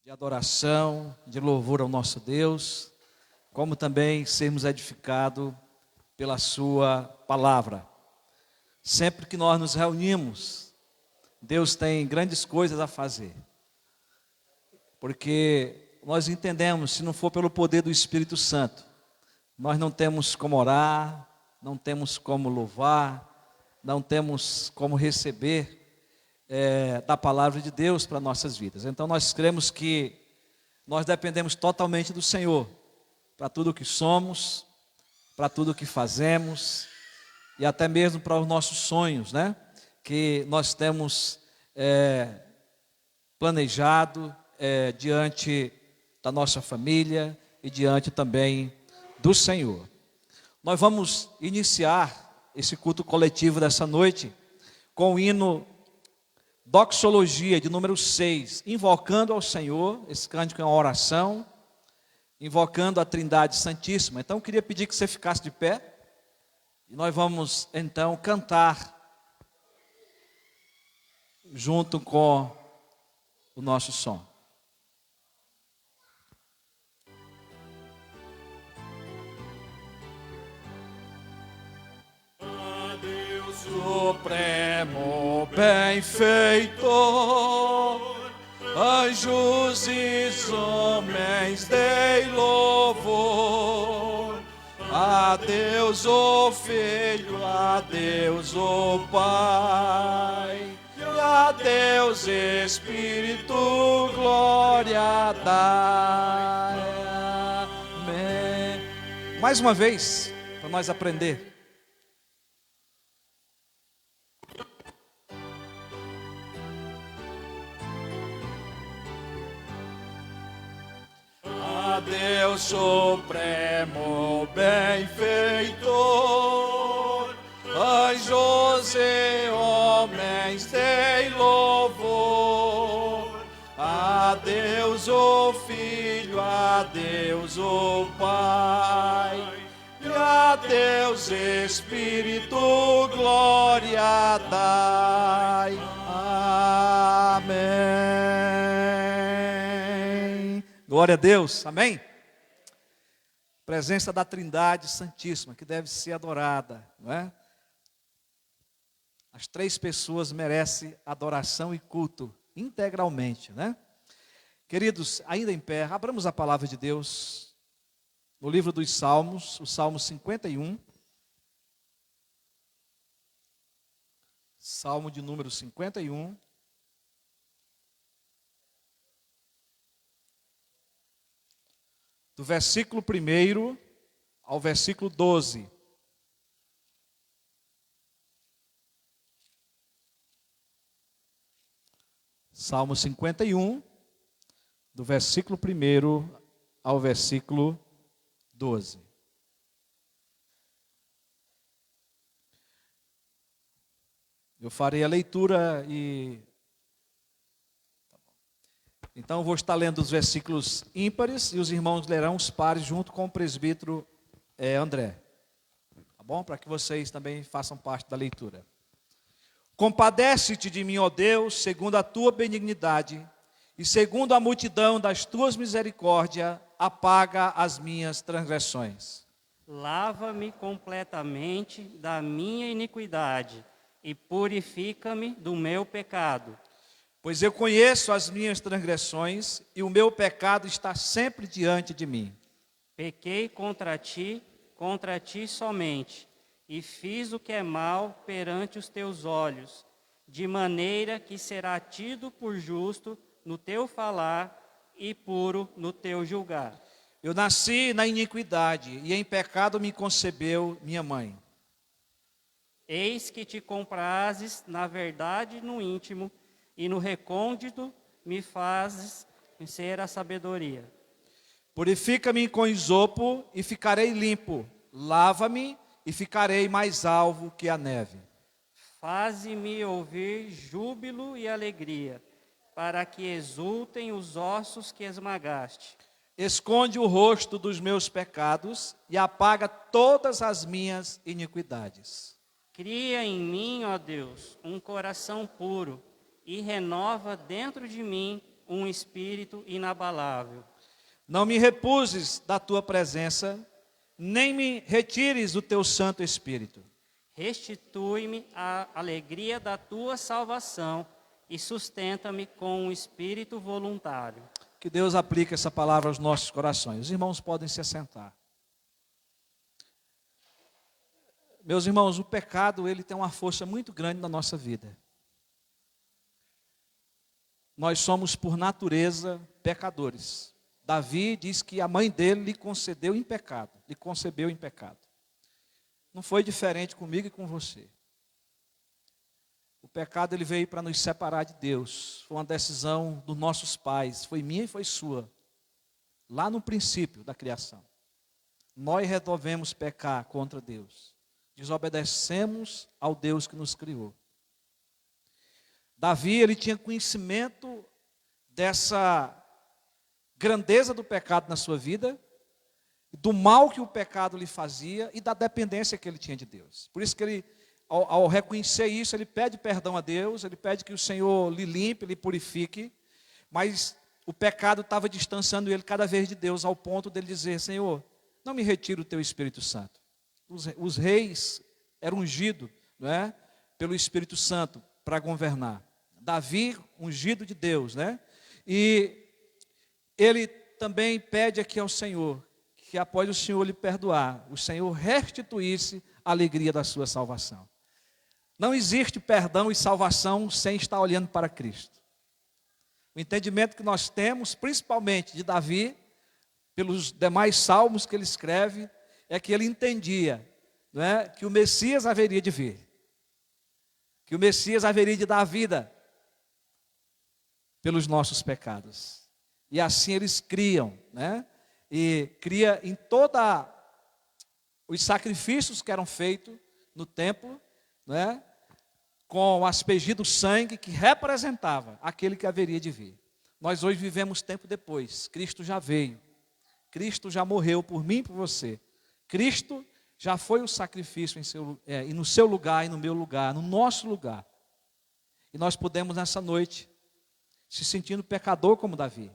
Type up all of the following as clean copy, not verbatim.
de adoração, de louvor ao nosso Deus, como também sermos edificados pela sua palavra. Sempre que nós nos reunimos, Deus tem grandes coisas a fazer, porque nós entendemos, se não for pelo poder do Espírito Santo, nós não temos como orar, não temos como louvar, não temos como receber da palavra de Deus para nossas vidas. Então nós cremos que nós dependemos totalmente do Senhor, para tudo o que somos, para tudo o que fazemos, e até mesmo para os nossos sonhos, né? Que nós temos planejado diante da nossa família e diante também do Senhor. Nós vamos iniciar esse culto coletivo dessa noite com o hino Doxologia de número 6, invocando ao Senhor. Esse cântico é uma oração, invocando a Trindade Santíssima. Então eu queria pedir que você ficasse de pé, e nós vamos então cantar junto com o nosso som. Supremo benfeitor, anjos e homens dei louvor. A Deus o Filho, a Deus o Pai, e a Deus Espírito glória dai. Amém. Mais uma vez, para nós aprender. Deus supremo benfeitor, anjos e homens dei louvor. A Deus o Filho, a Deus o Pai, e a Deus Espírito glória dai. Amém. Glória a Deus, amém? Presença da Trindade Santíssima, que deve ser adorada, não é? As três pessoas merecem adoração e culto, integralmente, né? Queridos, ainda em pé, abramos a palavra de Deus, no livro dos Salmos, o Salmo 51. Salmo de número 51. Do versículo 1 ao versículo 12. Salmo 51, do versículo 1 ao versículo 12. Eu farei a leitura e... Então eu vou estar lendo os versículos ímpares e os irmãos lerão os pares junto com o presbítero André. Tá bom? Para que vocês também façam parte da leitura. Compadece-te de mim, ó Deus, segundo a tua benignidade, e segundo a multidão das tuas misericórdias, apaga as minhas transgressões. Lava-me completamente da minha iniquidade e purifica-me do meu pecado. Pois eu conheço as minhas transgressões e o meu pecado está sempre diante de mim. Pequei contra ti somente, e fiz o que é mal perante os teus olhos, de maneira que será tido por justo no teu falar e puro no teu julgar. Eu nasci na iniquidade e em pecado me concebeu minha mãe. Eis que te comprazes na verdade no íntimo, e no recôndito me fazes conhecer a sabedoria. Purifica-me com isopo e ficarei limpo. Lava-me e ficarei mais alvo que a neve. Faze-me ouvir júbilo e alegria, para que exultem os ossos que esmagaste. Esconde o rosto dos meus pecados e apaga todas as minhas iniquidades. Cria em mim, ó Deus, um coração puro, e renova dentro de mim um espírito inabalável. Não me repuses da tua presença, nem me retires o teu Santo Espírito. Restitui-me a alegria da tua salvação e sustenta-me com um espírito voluntário. Que Deus aplique essa palavra aos nossos corações. Os irmãos podem se assentar. Meus irmãos, o pecado, ele tem uma força muito grande na nossa vida. Nós somos, por natureza, pecadores. Davi diz que a mãe dele lhe concebeu em pecado. Não foi diferente comigo e com você. O pecado, ele veio para nos separar de Deus. Foi uma decisão dos nossos pais, foi minha e foi sua. Lá no princípio da criação. Nós resolvemos pecar contra Deus. Desobedecemos ao Deus que nos criou. Davi, ele tinha conhecimento dessa grandeza do pecado na sua vida, do mal que o pecado lhe fazia e da dependência que ele tinha de Deus. Por isso que ele, ao reconhecer isso, ele pede perdão a Deus, ele pede que o Senhor lhe limpe, lhe purifique, mas o pecado estava distanciando ele cada vez de Deus, ao ponto dele dizer: Senhor, não me retire o teu Espírito Santo. Os reis eram ungidos, não é, pelo Espírito Santo para governar. Davi, ungido de Deus, né? E ele também pede aqui ao Senhor que, após o Senhor lhe perdoar, o Senhor restituísse a alegria da sua salvação. Não existe perdão e salvação sem estar olhando para Cristo. O entendimento que nós temos, principalmente de Davi, pelos demais salmos que ele escreve, é que ele entendia, não é, que o Messias haveria de vir, que o Messias haveria de dar a vida pelos nossos pecados. E assim eles criam, né? E cria em toda os sacrifícios que eram feitos no templo, né? Com o aspergir do sangue que representava aquele que haveria de vir. Nós hoje vivemos tempo depois. Cristo já veio. Cristo já morreu por mim e por você. Cristo já foi o sacrifício e no seu lugar e no meu lugar, no nosso lugar. E nós podemos nessa noite, se sentindo pecador como Davi,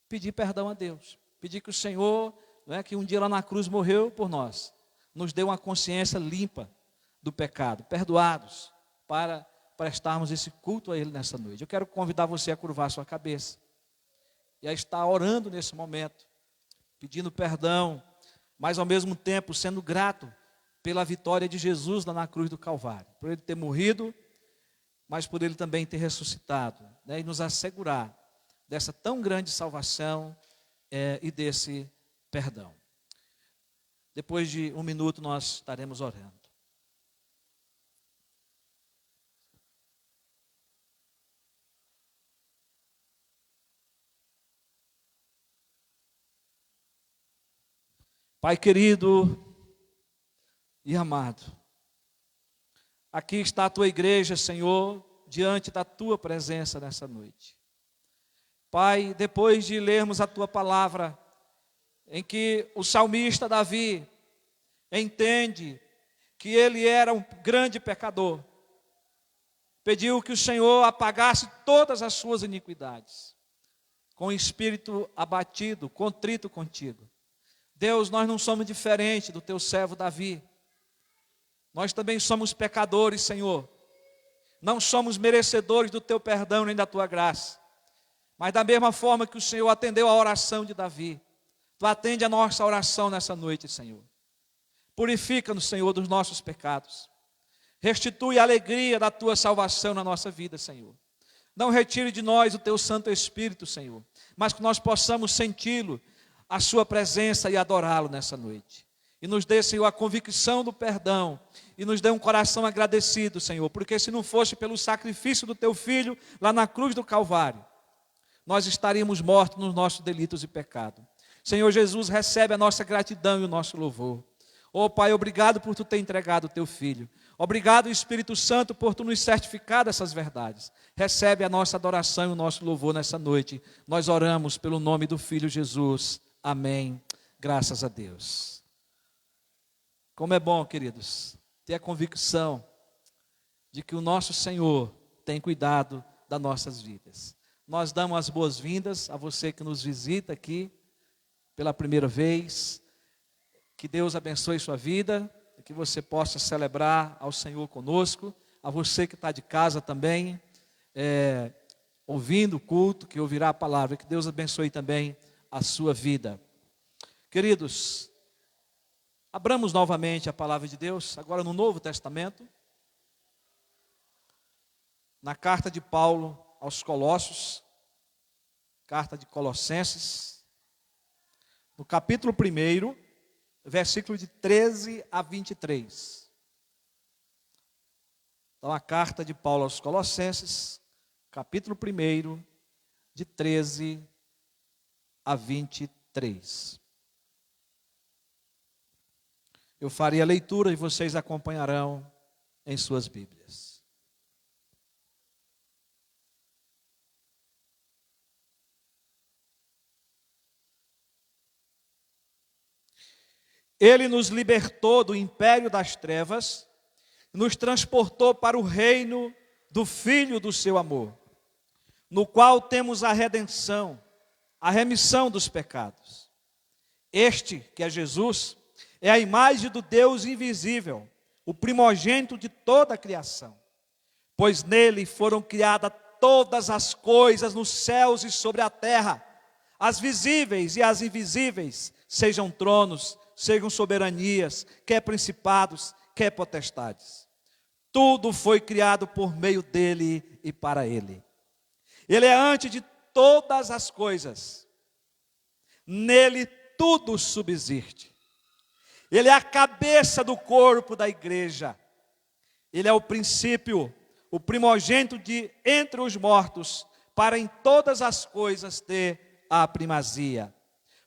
pedir perdão a Deus. Pedir que o Senhor, não é, que um dia lá na cruz morreu por nós, nos dê uma consciência limpa do pecado, perdoados, para prestarmos esse culto a Ele nessa noite. Eu quero convidar você a curvar a sua cabeça e a estar orando nesse momento, pedindo perdão, mas ao mesmo tempo sendo grato pela vitória de Jesus lá na cruz do Calvário, por Ele ter morrido, mas por Ele também ter ressuscitado, né, e nos assegurar dessa tão grande salvação e desse perdão. Depois de um minuto nós estaremos orando. Pai querido e amado, aqui está a tua igreja, Senhor, diante da tua presença nessa noite. Pai, depois de lermos a tua palavra, em que o salmista Davi entende que ele era um grande pecador, pediu que o Senhor apagasse todas as suas iniquidades, com o espírito abatido, contrito contigo. Deus, nós não somos diferentes do teu servo Davi. Nós também somos pecadores, Senhor. Não somos merecedores do teu perdão nem da tua graça. Mas da mesma forma que o Senhor atendeu a oração de Davi, tu atende a nossa oração nessa noite, Senhor. Purifica-nos, Senhor, dos nossos pecados. Restitui a alegria da tua salvação na nossa vida, Senhor. Não retire de nós o teu Santo Espírito, Senhor, mas que nós possamos senti-lo, a sua presença e adorá-lo nessa noite. E nos dê, Senhor, a convicção do perdão. E nos dê um coração agradecido, Senhor. Porque se não fosse pelo sacrifício do teu Filho lá na cruz do Calvário, nós estaríamos mortos nos nossos delitos e pecados. Senhor Jesus, recebe a nossa gratidão e o nosso louvor. Oh Pai, obrigado por tu ter entregado o teu Filho. Obrigado, Espírito Santo, por tu nos certificar dessas verdades. Recebe a nossa adoração e o nosso louvor nessa noite. Nós oramos pelo nome do Filho Jesus. Amém. Graças a Deus. Como é bom, queridos, ter a convicção de que o nosso Senhor tem cuidado das nossas vidas. nós damos as boas-vindas a você que nos visita aqui pela primeira vez. Que Deus abençoe sua vida, que você possa celebrar ao Senhor conosco. A você que está de casa também, ouvindo o culto, que ouvirá a palavra, que Deus abençoe também a sua vida. Queridos, abramos novamente a palavra de Deus, agora no Novo Testamento, na carta de Paulo aos Colossos, carta de Colossenses, no capítulo 1, versículo de 13 a 23. Então, a carta de Paulo aos Colossenses, capítulo 1, de 13 a 23. Eu farei a leitura e vocês acompanharão em suas Bíblias. Ele nos libertou do império das trevas, nos transportou para o reino do Filho do seu amor, no qual temos a redenção, a remissão dos pecados. Este, que é Jesus, é a imagem do Deus invisível, o primogênito de toda a criação, pois nele foram criadas todas as coisas nos céus e sobre a terra, as visíveis e as invisíveis, sejam tronos, sejam soberanias, quer principados, quer potestades. Tudo foi criado por meio dele e para ele. Ele é antes de todas as coisas. Nele tudo subsiste. Ele é a cabeça do corpo da igreja. Ele é o princípio, o primogênito de entre os mortos, para em todas as coisas ter a primazia.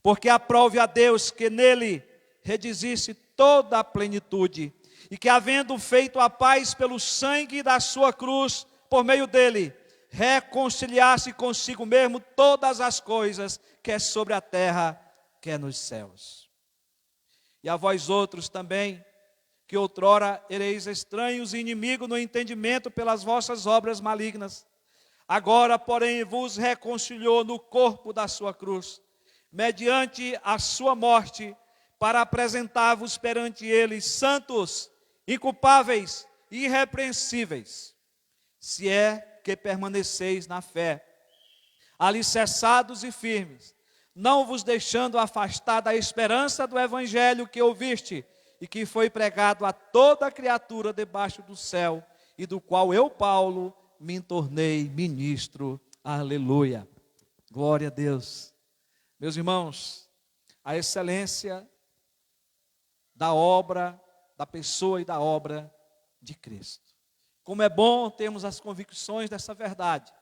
Porque aprove a Deus que nele redizisse toda a plenitude, e que havendo feito a paz pelo sangue da sua cruz, por meio dele, reconciliasse consigo mesmo todas as coisas, quer sobre a terra, quer nos céus. E a vós outros também, que outrora ereis estranhos e inimigos no entendimento pelas vossas obras malignas, agora, porém, vos reconciliou no corpo da sua cruz, mediante a sua morte, para apresentar-vos perante ele santos, inculpáveis e irrepreensíveis, se é que permaneceis na fé, alicerçados e firmes, não vos deixando afastar da esperança do evangelho que ouviste e que foi pregado a toda criatura debaixo do céu, e do qual eu, Paulo, me tornei ministro. Aleluia. Glória a Deus. Meus irmãos, a excelência da obra, da pessoa e da obra de Cristo. Como é bom termos as convicções dessa verdade.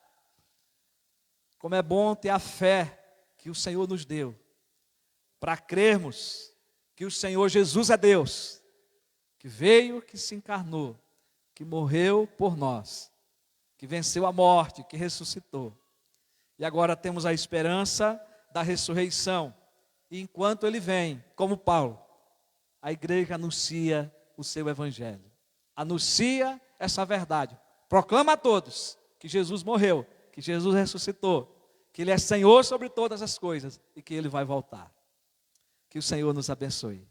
Como é bom ter a fé que o Senhor nos deu, para crermos que o Senhor Jesus é Deus, que veio, que se encarnou, que morreu por nós, que venceu a morte, que ressuscitou. E agora temos a esperança da ressurreição. E enquanto ele vem, como Paulo, a igreja anuncia o seu evangelho. Anuncia essa verdade. Proclama a todos que Jesus morreu, que Jesus ressuscitou, que ele é Senhor sobre todas as coisas e que ele vai voltar. Que o Senhor nos abençoe.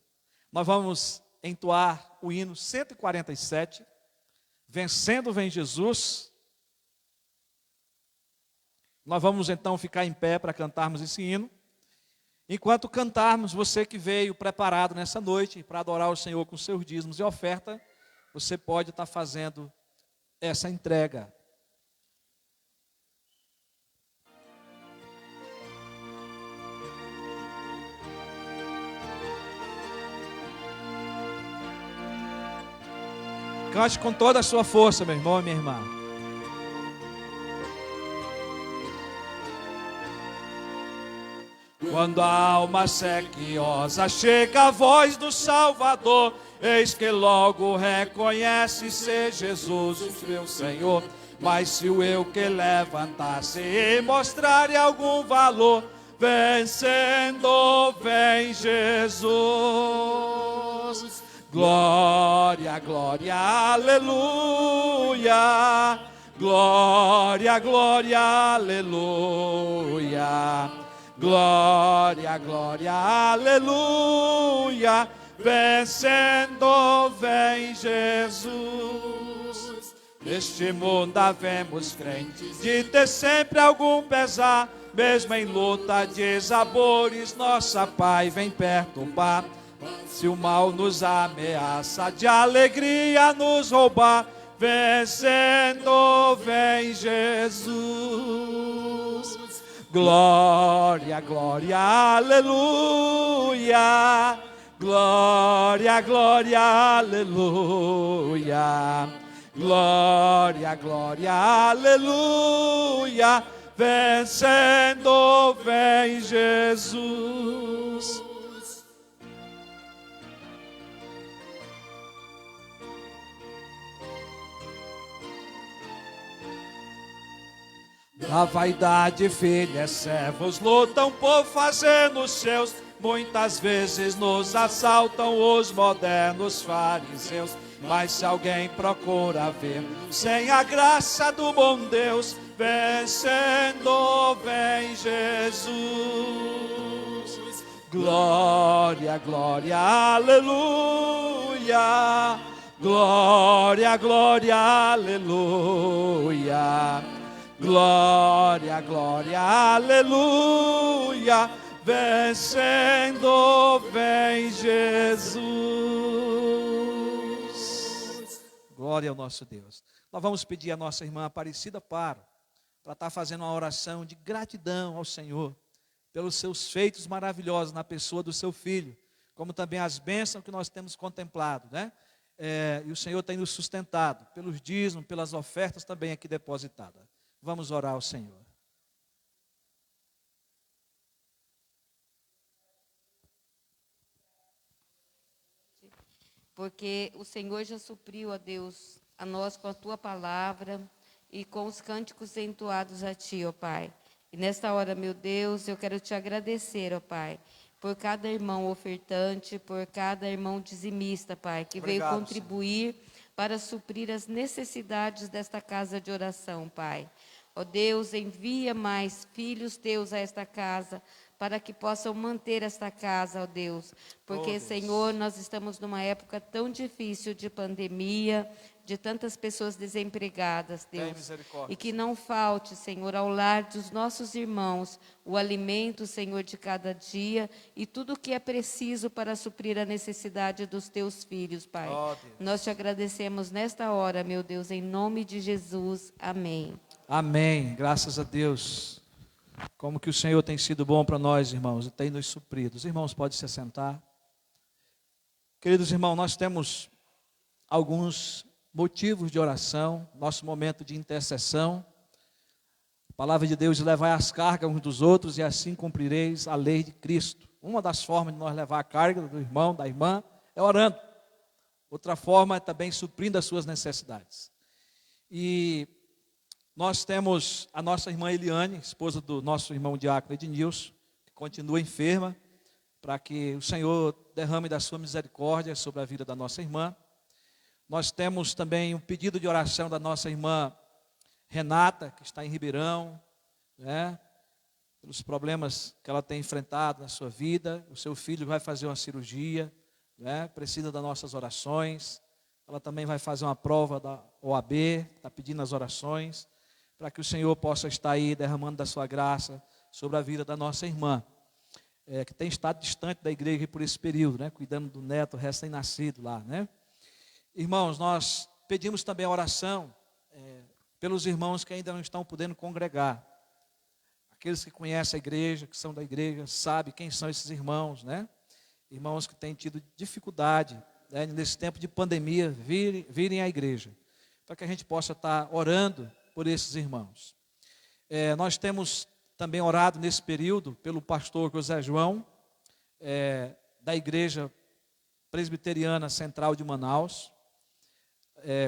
Nós vamos entoar o hino 147, Vencendo vem Jesus. Nós vamos então ficar em pé para cantarmos esse hino. Enquanto cantarmos, você que veio preparado nessa noite para adorar o Senhor com seus dízimos e oferta, você pode estar fazendo essa entrega. Cante com toda a sua força, meu irmão e minha irmã. Quando a alma sequiosa chega a voz do Salvador, eis que logo reconhece ser Jesus o meu Senhor. Mas se o eu que levantar-se e mostrar algum valor, vencendo vem Jesus. Glória, glória, aleluia. Glória, glória, aleluia. Glória, glória, aleluia. Vencendo vem Jesus. Neste mundo havemos crentes de ter sempre algum pesar, mesmo em luta de sabores, nossa paz vem perturbar. Se o mal nos ameaça, de alegria nos roubar, vencendo vem Jesus. Glória, glória, aleluia. Glória, glória, aleluia. Glória, glória, aleluia. Vencendo vem Jesus. A vaidade, filhas, servos lutam por fazer nos seus. Muitas vezes nos assaltam os modernos fariseus. Mas se alguém procura ver, sem a graça do bom Deus, vencendo vem Jesus. Glória, glória, aleluia. Glória, glória, aleluia. Glória, glória, aleluia. Vencendo vem Jesus. Glória ao nosso Deus. Nós vamos pedir a nossa irmã Aparecida para estar fazendo uma oração de gratidão ao Senhor pelos seus feitos maravilhosos na pessoa do seu filho, como também as bênçãos que nós temos contemplado, né? E o Senhor tem nos sustentado pelos dízimos, pelas ofertas também aqui depositadas. Vamos orar ao Senhor. Porque o Senhor já supriu, ó Deus, a nós com a Tua palavra e com os cânticos entoados a Ti, ó Pai. E nesta hora, meu Deus, eu quero Te agradecer, ó Pai, por cada irmão ofertante, por cada irmão dizimista, Pai, que veio contribuir para suprir as necessidades desta casa de oração, Pai. Ó Deus, envia mais filhos Teus a esta casa, para que possam manter esta casa, ó Deus. Porque, Senhor, nós estamos numa época tão difícil de pandemia, de tantas pessoas desempregadas, Deus. E que não falte, Senhor, ao lar dos nossos irmãos, o alimento, Senhor, de cada dia e tudo o que é preciso para suprir a necessidade dos Teus filhos, Pai. Nós Te agradecemos nesta hora, meu Deus, em nome de Jesus. Amém. Amém. Graças a Deus. Como que o Senhor tem sido bom para nós, irmãos, e tem nos suprido. Os irmãos podem se assentar. Queridos irmãos, nós temos alguns motivos de oração, nosso momento de intercessão. A palavra de Deus diz: levai as cargas uns dos outros e assim cumprireis a lei de Cristo. Uma das formas de nós levar a carga do irmão, da irmã, é orando. Outra forma é também suprindo as suas necessidades. E nós temos a nossa irmã Eliane, esposa do nosso irmão diácono Ednilson, que continua enferma, para que o Senhor derrame da sua misericórdia sobre a vida da nossa irmã. Nós temos também um pedido de oração da nossa irmã Renata, que está em Ribeirão, né, pelos problemas que ela tem enfrentado na sua vida. O seu filho vai fazer uma cirurgia, né, precisa das nossas orações. Ela também vai fazer uma prova da OAB, está pedindo as orações, para que o Senhor possa estar aí derramando da sua graça sobre a vida da nossa irmã, que tem estado distante da igreja por esse período, né, cuidando do neto recém-nascido lá, né. Irmãos, nós pedimos também a oração pelos irmãos que ainda não estão podendo congregar. Aqueles que conhecem a igreja, que são da igreja, sabem quem são esses irmãos, né? Irmãos que têm tido dificuldade, né, nesse tempo de pandemia, virem à igreja, para que a gente possa estar orando por esses irmãos. Nós temos também orado nesse período pelo pastor José João, da Igreja Presbiteriana Central de Manaus.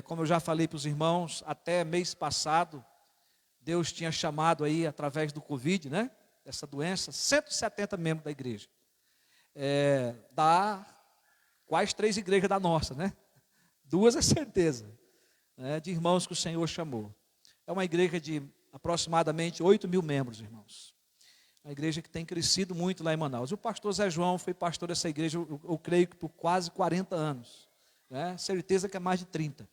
Como eu já falei para os irmãos, até mês passado, Deus tinha chamado aí, através do Covid, né, essa doença, 170 membros da igreja. Dá quase 3 igrejas da nossa, né? 2 é certeza, né, de irmãos que o Senhor chamou. é uma igreja de aproximadamente 8.000 membros, irmãos. Uma igreja que tem crescido muito lá em Manaus. E o pastor Zé João foi pastor dessa igreja, eu creio que por quase 40 anos. Né? Certeza que é mais de 30.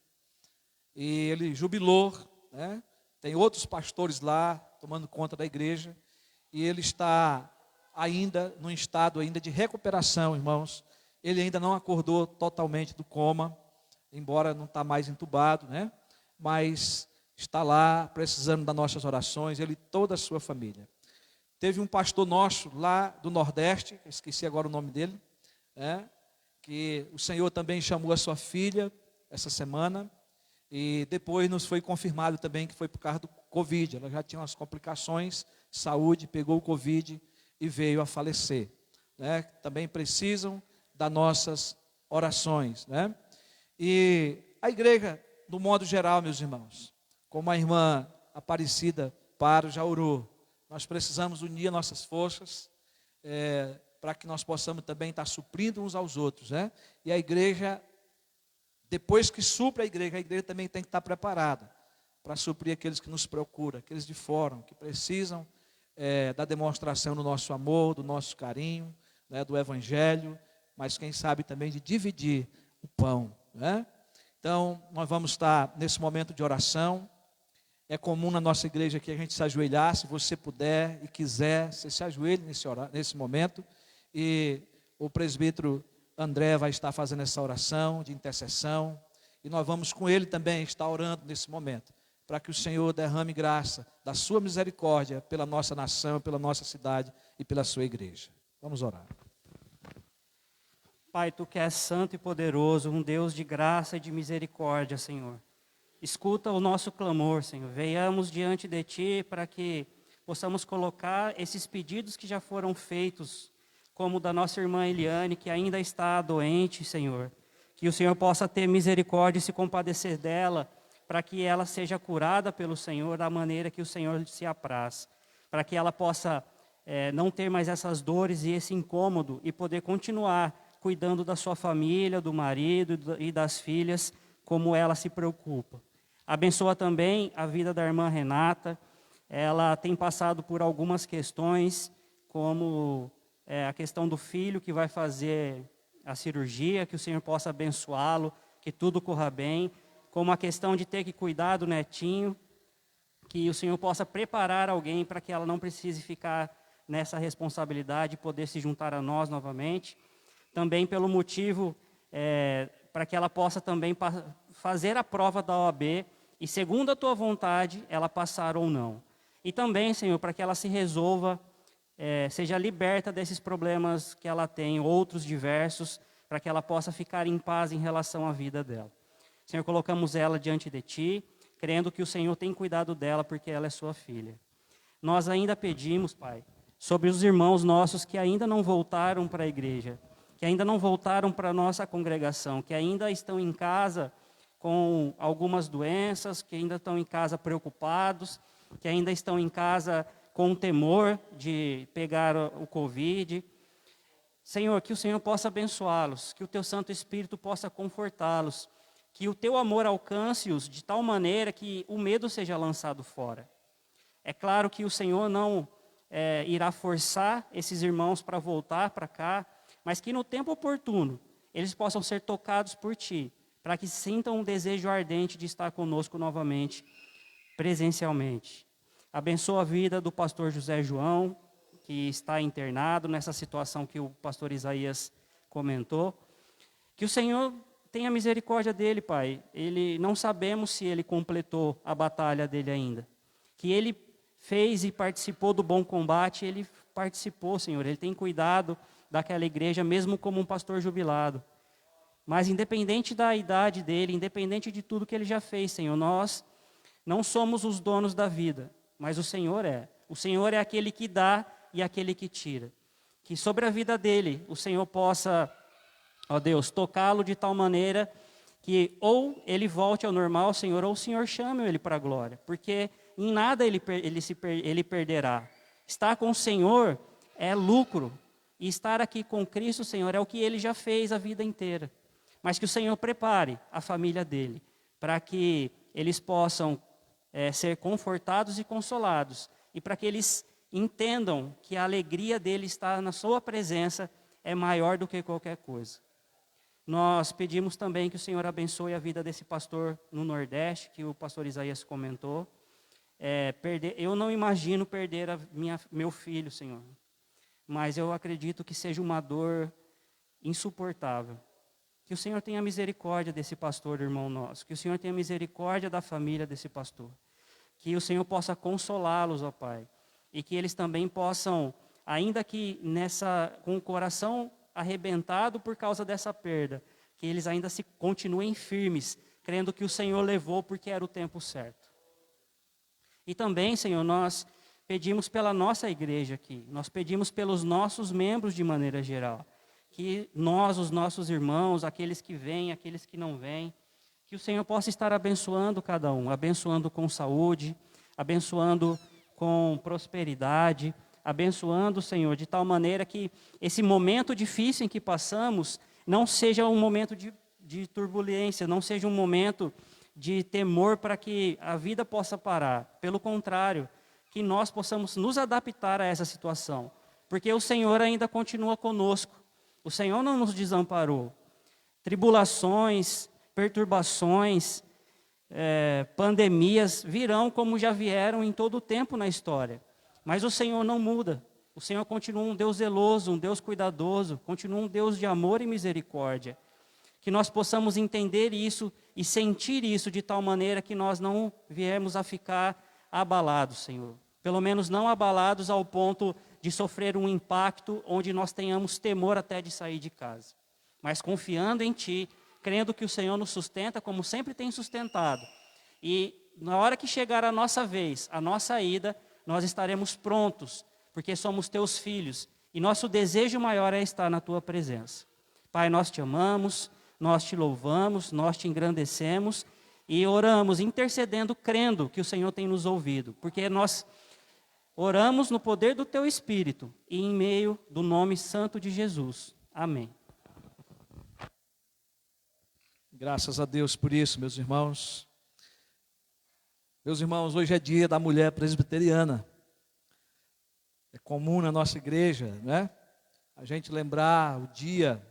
E ele jubilou, né? Tem outros pastores lá tomando conta da igreja. E ele está ainda num estado ainda de recuperação, irmãos. Ele ainda não acordou totalmente do coma, embora não está mais entubado, né? Mas está lá precisando das nossas orações, ele e toda a sua família. Teve um pastor nosso lá do Nordeste, esqueci agora o nome dele, né? Que o Senhor também chamou a sua filha essa semana, e depois nos foi confirmado também que foi por causa do Covid. Ela já tinha umas complicações de saúde, pegou o Covid e veio a falecer. Né? Também precisam das nossas orações. Né? E a igreja, do modo geral, meus irmãos, como a irmã Aparecida Paro já orou, nós precisamos unir nossas forças, para que nós possamos também estar suprindo uns aos outros. Né? E a igreja, depois que supra a igreja também tem que estar preparada para suprir aqueles que nos procuram, aqueles de fora, que precisam da demonstração do nosso amor, do nosso carinho, né, do evangelho, mas quem sabe também de dividir o pão. Né? Então, nós vamos estar nesse momento de oração. É comum na nossa igreja que a gente se ajoelhar, se você puder e quiser, você se ajoelhe nesse momento, e o presbítero André vai estar fazendo essa oração de intercessão, e nós vamos com ele também estar orando nesse momento, para que o Senhor derrame graça da sua misericórdia pela nossa nação, pela nossa cidade e pela sua igreja. Vamos orar. Pai, Tu que és santo e poderoso, um Deus de graça e de misericórdia, Senhor. Escuta o nosso clamor, Senhor. Venhamos diante de Ti para que possamos colocar esses pedidos que já foram feitos, como o da nossa irmã Eliane, que ainda está doente, Senhor. Que o Senhor possa ter misericórdia e se compadecer dela, para que ela seja curada pelo Senhor da maneira que o Senhor se apraz. Para que ela possa não ter mais essas dores e esse incômodo e poder continuar cuidando da sua família, do marido e das filhas, como ela se preocupa. Abençoa também a vida da irmã Renata. Ela tem passado por algumas questões, como a questão do filho que vai fazer a cirurgia, que o Senhor possa abençoá-lo, que tudo corra bem, como a questão de ter que cuidar do netinho, que o Senhor possa preparar alguém para que ela não precise ficar nessa responsabilidade e poder se juntar a nós novamente. Também pelo motivo, para que ela possa também fazer a prova da OAB e, segundo a Tua vontade, ela passar ou não. E também, Senhor, para que ela se resolva, seja liberta desses problemas que ela tem, outros diversos, para que ela possa ficar em paz em relação à vida dela. Senhor, colocamos ela diante de Ti, crendo que o Senhor tem cuidado dela, porque ela é Sua filha. Nós ainda pedimos, Pai, sobre os irmãos nossos que ainda não voltaram para a igreja, que ainda não voltaram para a nossa congregação, que ainda estão em casa com algumas doenças, que ainda estão em casa preocupados, que ainda estão em casa com temor de pegar o Covid. Senhor, que o Senhor possa abençoá-los, que o Teu Santo Espírito possa confortá-los, que o Teu amor alcance-os de tal maneira que o medo seja lançado fora. É claro que o Senhor não irá forçar esses irmãos para voltar para cá, mas que no tempo oportuno eles possam ser tocados por Ti, para que sintam um desejo ardente de estar conosco novamente, presencialmente. Abençoa a vida do pastor José João, que está internado nessa situação que o pastor Isaías comentou. Que o Senhor tenha misericórdia dele, Pai. Não sabemos se ele completou a batalha dele ainda. Que ele fez e participou do bom combate, ele participou, Senhor. Ele tem cuidado daquela igreja, mesmo como um pastor jubilado. Mas independente da idade dele, independente de tudo que ele já fez, Senhor, nós não somos os donos da vida, mas o Senhor é. O Senhor é aquele que dá e aquele que tira. Que sobre a vida dele, o Senhor possa, ó Deus, tocá-lo de tal maneira que ou ele volte ao normal, Senhor, ou o Senhor chame ele para a glória. Porque em nada ele perderá. Estar com o Senhor é lucro. E estar aqui com Cristo, Senhor, é o que ele já fez a vida inteira. Mas que o Senhor prepare a família dele, para que eles possam ser confortados e consolados, e para que eles entendam que a alegria dele estar na sua presença é maior do que qualquer coisa. Nós pedimos também que o Senhor abençoe a vida desse pastor no Nordeste, que o pastor Isaías comentou. Eu não imagino perder meu filho, Senhor, mas eu acredito que seja uma dor insuportável. Que o Senhor tenha misericórdia desse pastor, irmão nosso. Que o Senhor tenha misericórdia da família desse pastor. Que o Senhor possa consolá-los, ó Pai. E que eles também possam, ainda que com o coração arrebentado por causa dessa perda, que eles ainda continuem firmes, crendo que o Senhor levou porque era o tempo certo. E também, Senhor, nós pedimos pela nossa igreja aqui, nós pedimos pelos nossos membros de maneira geral, que nós, os nossos irmãos, aqueles que vêm, aqueles que não vêm, que o Senhor possa estar abençoando cada um, abençoando com saúde, abençoando com prosperidade, abençoando, Senhor, de tal maneira que esse momento difícil em que passamos não seja um momento de turbulência, não seja um momento de temor para que a vida possa parar. Pelo contrário, que nós possamos nos adaptar a essa situação, porque o Senhor ainda continua conosco. O Senhor não nos desamparou. Tribulações, perturbações, pandemias virão como já vieram em todo o tempo na história. Mas o Senhor não muda. O Senhor continua um Deus zeloso, um Deus cuidadoso, continua um Deus de amor e misericórdia. Que nós possamos entender isso e sentir isso de tal maneira que nós não viemos a ficar abalados, Senhor. Pelo menos não abalados ao ponto de sofrer um impacto onde nós tenhamos temor até de sair de casa. Mas confiando em Ti, crendo que o Senhor nos sustenta como sempre tem sustentado. E na hora que chegar a nossa vez, a nossa ida, nós estaremos prontos, porque somos Teus filhos. E nosso desejo maior é estar na Tua presença. Pai, nós Te amamos, nós Te louvamos, nós Te engrandecemos e oramos, intercedendo, crendo que o Senhor tem nos ouvido. Porque nós oramos no poder do Teu Espírito e em meio do nome santo de Jesus. Amém. Graças a Deus por isso, meus irmãos. Meus irmãos, hoje é dia da mulher presbiteriana. É comum na nossa igreja, né? A gente lembrar o dia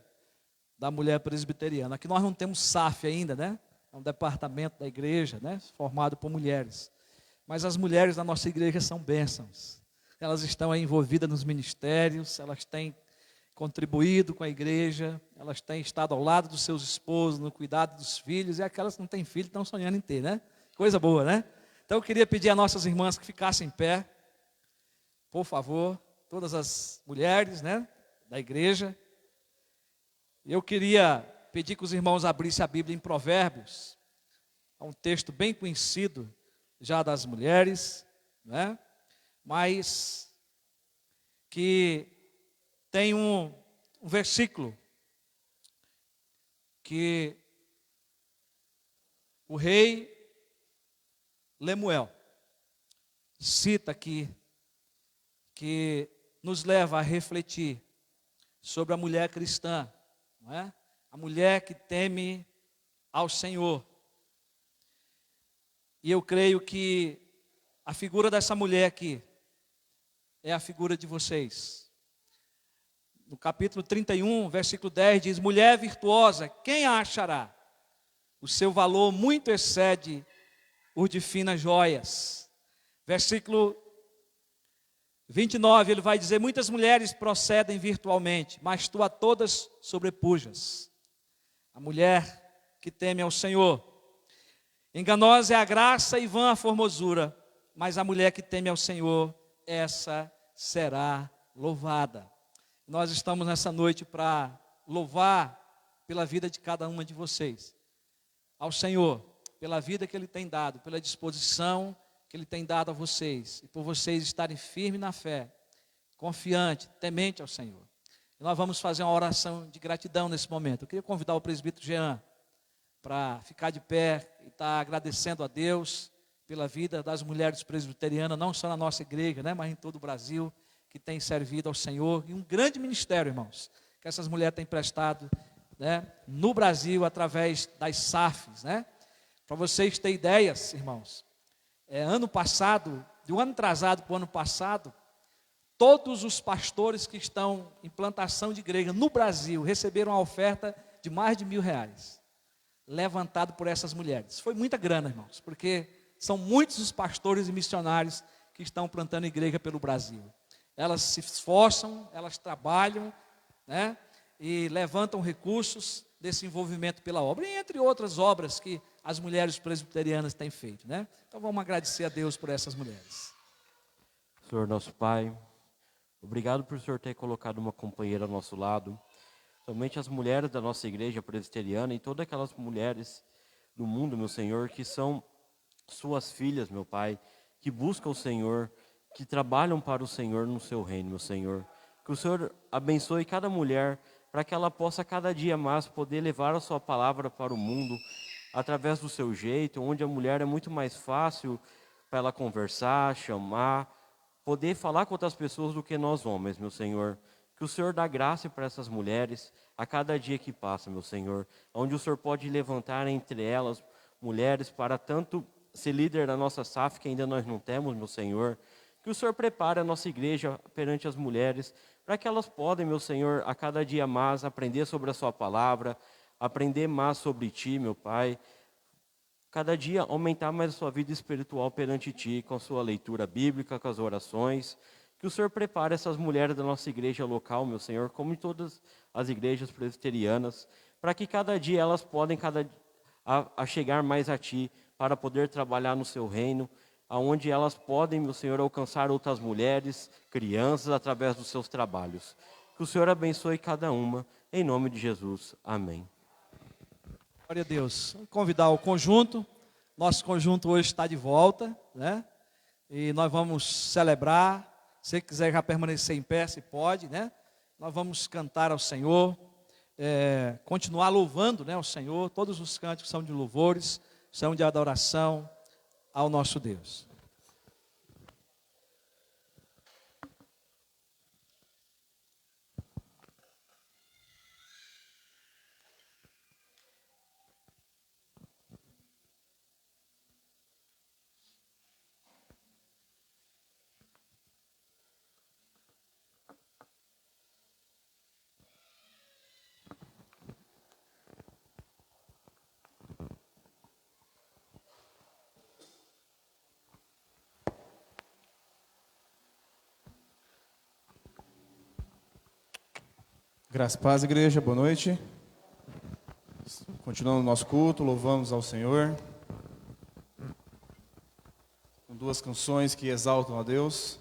da mulher presbiteriana. Aqui nós não temos SAF ainda, né? É um departamento da igreja, né? Formado por mulheres. Mas as mulheres da nossa igreja são bênçãos. Elas estão aí envolvidas nos ministérios, elas têm contribuído com a igreja, elas têm estado ao lado dos seus esposos, no cuidado dos filhos, e aquelas que não têm filho estão sonhando em ter, né? Coisa boa, né? Então eu queria pedir a nossas irmãs que ficassem em pé, por favor, todas as mulheres, né, da igreja. Eu queria pedir que os irmãos abrissem a Bíblia em Provérbios, é um texto bem conhecido já das mulheres, né? Mas que tem um versículo que o rei Lemuel cita aqui, que nos leva a refletir sobre a mulher cristã, não é? A mulher que teme ao Senhor. E eu creio que a figura dessa mulher aqui é a figura de vocês. No capítulo 31, versículo 10, diz: mulher virtuosa, quem a achará? O seu valor muito excede o de finas joias. Versículo 29, ele vai dizer: muitas mulheres procedem virtualmente, mas tu a todas sobrepujas. A mulher que teme ao Senhor. Enganosa é a graça e vã a formosura, mas a mulher que teme ao Senhor, essa será louvada. Nós estamos nessa noite para louvar pela vida de cada uma de vocês, ao Senhor, pela vida que Ele tem dado, pela disposição que Ele tem dado a vocês, e por vocês estarem firmes na fé, confiante, temente ao Senhor. E nós vamos fazer uma oração de gratidão nesse momento. Eu queria convidar o presbítero Jean para ficar de pé e estar agradecendo a Deus pela vida das mulheres presbiterianas, não só na nossa igreja, né, mas em todo o Brasil, que tem servido ao Senhor, e um grande ministério, irmãos, que essas mulheres têm prestado, né, no Brasil, através das SAFs, né? Para vocês terem ideias, irmãos, ano passado, de um ano atrasado para o ano passado, todos os pastores que estão em plantação de igreja no Brasil receberam a oferta de mais de R$1.000, levantado por essas mulheres. Foi muita grana, irmãos, porque são muitos os pastores e missionários que estão plantando igreja pelo Brasil. Elas se esforçam, elas trabalham, né, e levantam recursos desse envolvimento pela obra, e entre outras obras que as mulheres presbiterianas têm feito, né? Então vamos agradecer a Deus por essas mulheres. Senhor nosso Pai, obrigado por o Senhor ter colocado uma companheira ao nosso lado. Somente as mulheres da nossa igreja presbiteriana e todas aquelas mulheres do mundo, meu Senhor, que são suas filhas, meu Pai, que buscam o Senhor, que trabalham para o Senhor no seu reino, meu Senhor. Que o Senhor abençoe cada mulher para que ela possa cada dia mais poder levar a sua palavra para o mundo através do seu jeito, onde a mulher é muito mais fácil para ela conversar, chamar, poder falar com outras pessoas do que nós homens, meu Senhor. Que o Senhor dá graça para essas mulheres a cada dia que passa, meu Senhor. Onde o Senhor pode levantar entre elas mulheres para tanto ser líder da nossa SAF, que ainda nós não temos, meu Senhor. Que o Senhor prepare a nossa igreja perante as mulheres, para que elas podem, meu Senhor, a cada dia mais aprender sobre a sua palavra, aprender mais sobre Ti, meu Pai. Cada dia aumentar mais a sua vida espiritual perante Ti, com a sua leitura bíblica, com as orações. Que o Senhor prepare essas mulheres da nossa igreja local, meu Senhor, como em todas as igrejas presbiterianas, para que cada dia elas podem a chegar mais a Ti, para poder trabalhar no Seu reino, aonde elas podem, meu Senhor, alcançar outras mulheres, crianças, através dos seus trabalhos. Que o Senhor abençoe cada uma, em nome de Jesus. Amém. Glória a Deus. Vamos convidar o conjunto. Nosso conjunto hoje está de volta, né? E nós vamos celebrar. Se você quiser já permanecer em pé, se pode, né? Nós vamos cantar ao Senhor, continuar louvando, né, ao Senhor. Todos os cânticos são de louvores, são de adoração ao nosso Deus. Graça e paz, igreja, boa noite. Continuando o nosso culto, louvamos ao Senhor com duas canções que exaltam a Deus.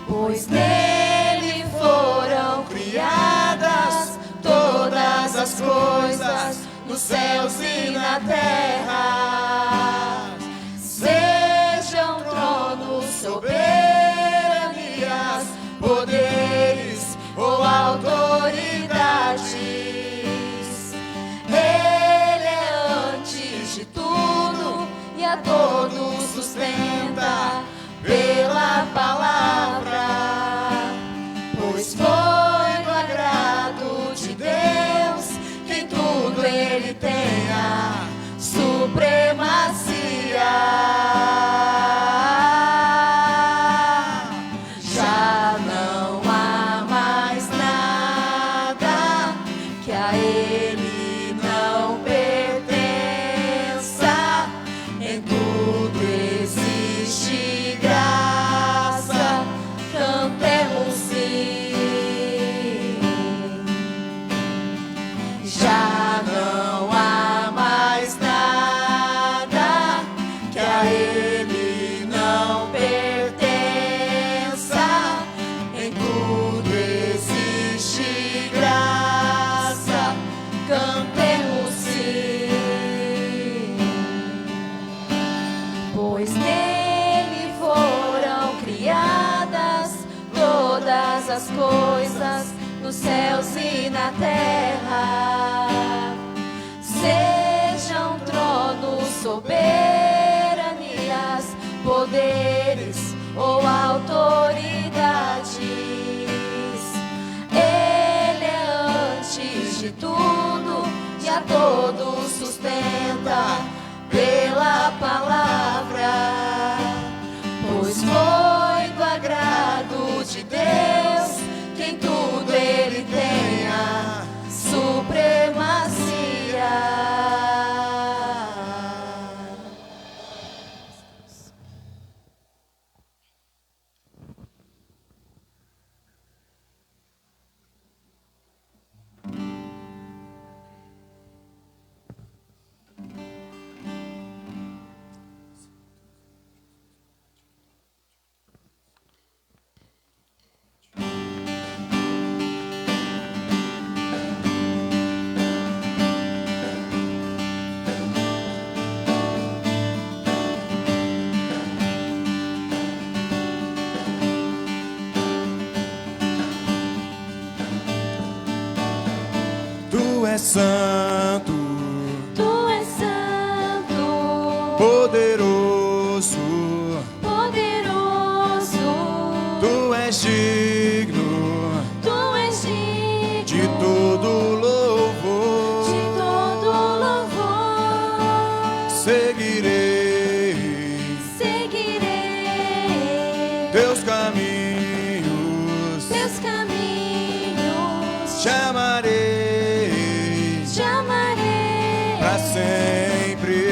Pois nele foi coisas, nos céus e na terra. Sejam tronos, soberanias, poderes ou autoridades. Ele é antes de tudo e a todos sustenta pela palavra, pois foi do agrado de Deus que em tudo Ele tenha supremacia. Já não há mais nada que a Ele não pertença. Em tudo existe graça, cantemos sim. Já não há mais nada que a Ele não pertença. Em tudo existe graça, cantemos sim. Pois nele foram criadas todas as coisas, nos céus e na terra. Sejam tronos, soberanias, poderes ou autoridades. Ele é antes de tudo e a todos sustenta pela palavra, pois foi do agrado de Deus que em tudo Ele tenha supremacia. Tu és santo, Tu és santo, poderoso, poderoso, Tu és digno Tu és digno de todo louvor. de todo louvor. Seguirei Seguirei teus caminhos, teus caminhos, chamarei chamarei para sempre.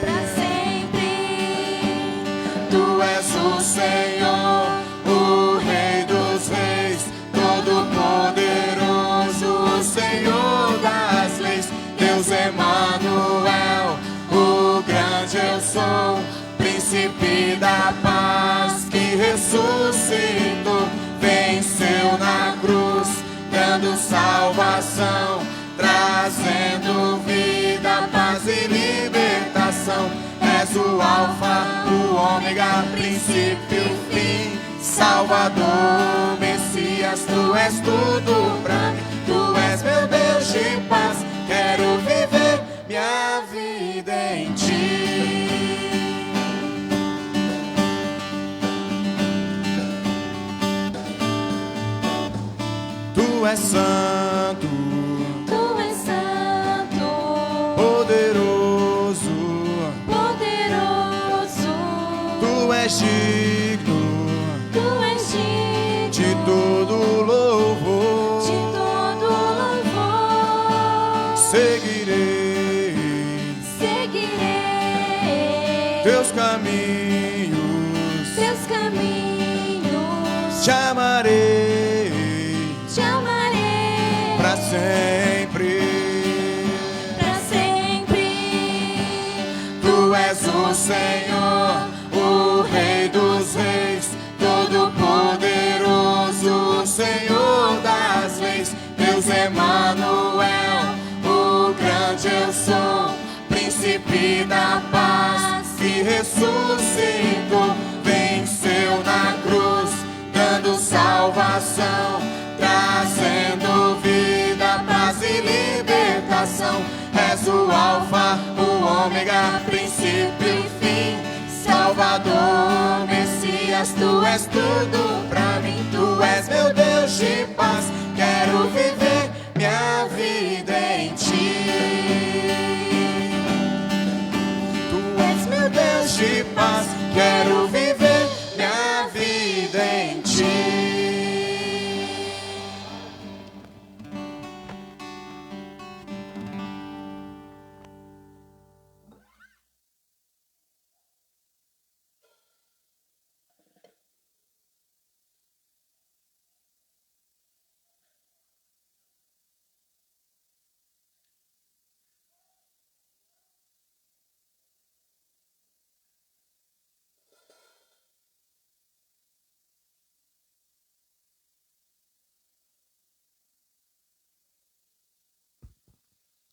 pra sempre. Tu és o Senhor, o Rei dos Reis, Todo-Poderoso, o Senhor das leis. Deus Emanuel, o grande eu sou, Príncipe da paz que ressuscitou, venceu na cruz, dando salvação, trazendo vida, paz e libertação. És o Alfa, o Ômega, princípio e fim, Salvador, Messias, Tu és tudo pra mim. Tu és meu Deus de paz, quero viver minha vida em Ti. Tu és santo, Tu és santo, poderoso, poderoso, Tu és digno Tu és digno de todo louvor. de todo louvor. Seguirei Seguirei teus caminhos, teus caminhos, chamarei chamarei para sempre. pra sempre. Tu és o Senhor, o Rei dos Reis, Todo-Poderoso, o Senhor das leis. Deus Emanuel, vida, paz, que ressuscitou, venceu na cruz, dando salvação, trazendo vida, paz e libertação. És o alfa, o ômega, princípio e fim, Salvador, Messias, tu és tudo pra mim. Tu és meu Deus de paz, quero viver minha vida em ti. Tu és meu Deus de paz, quero viver minha vida em ti.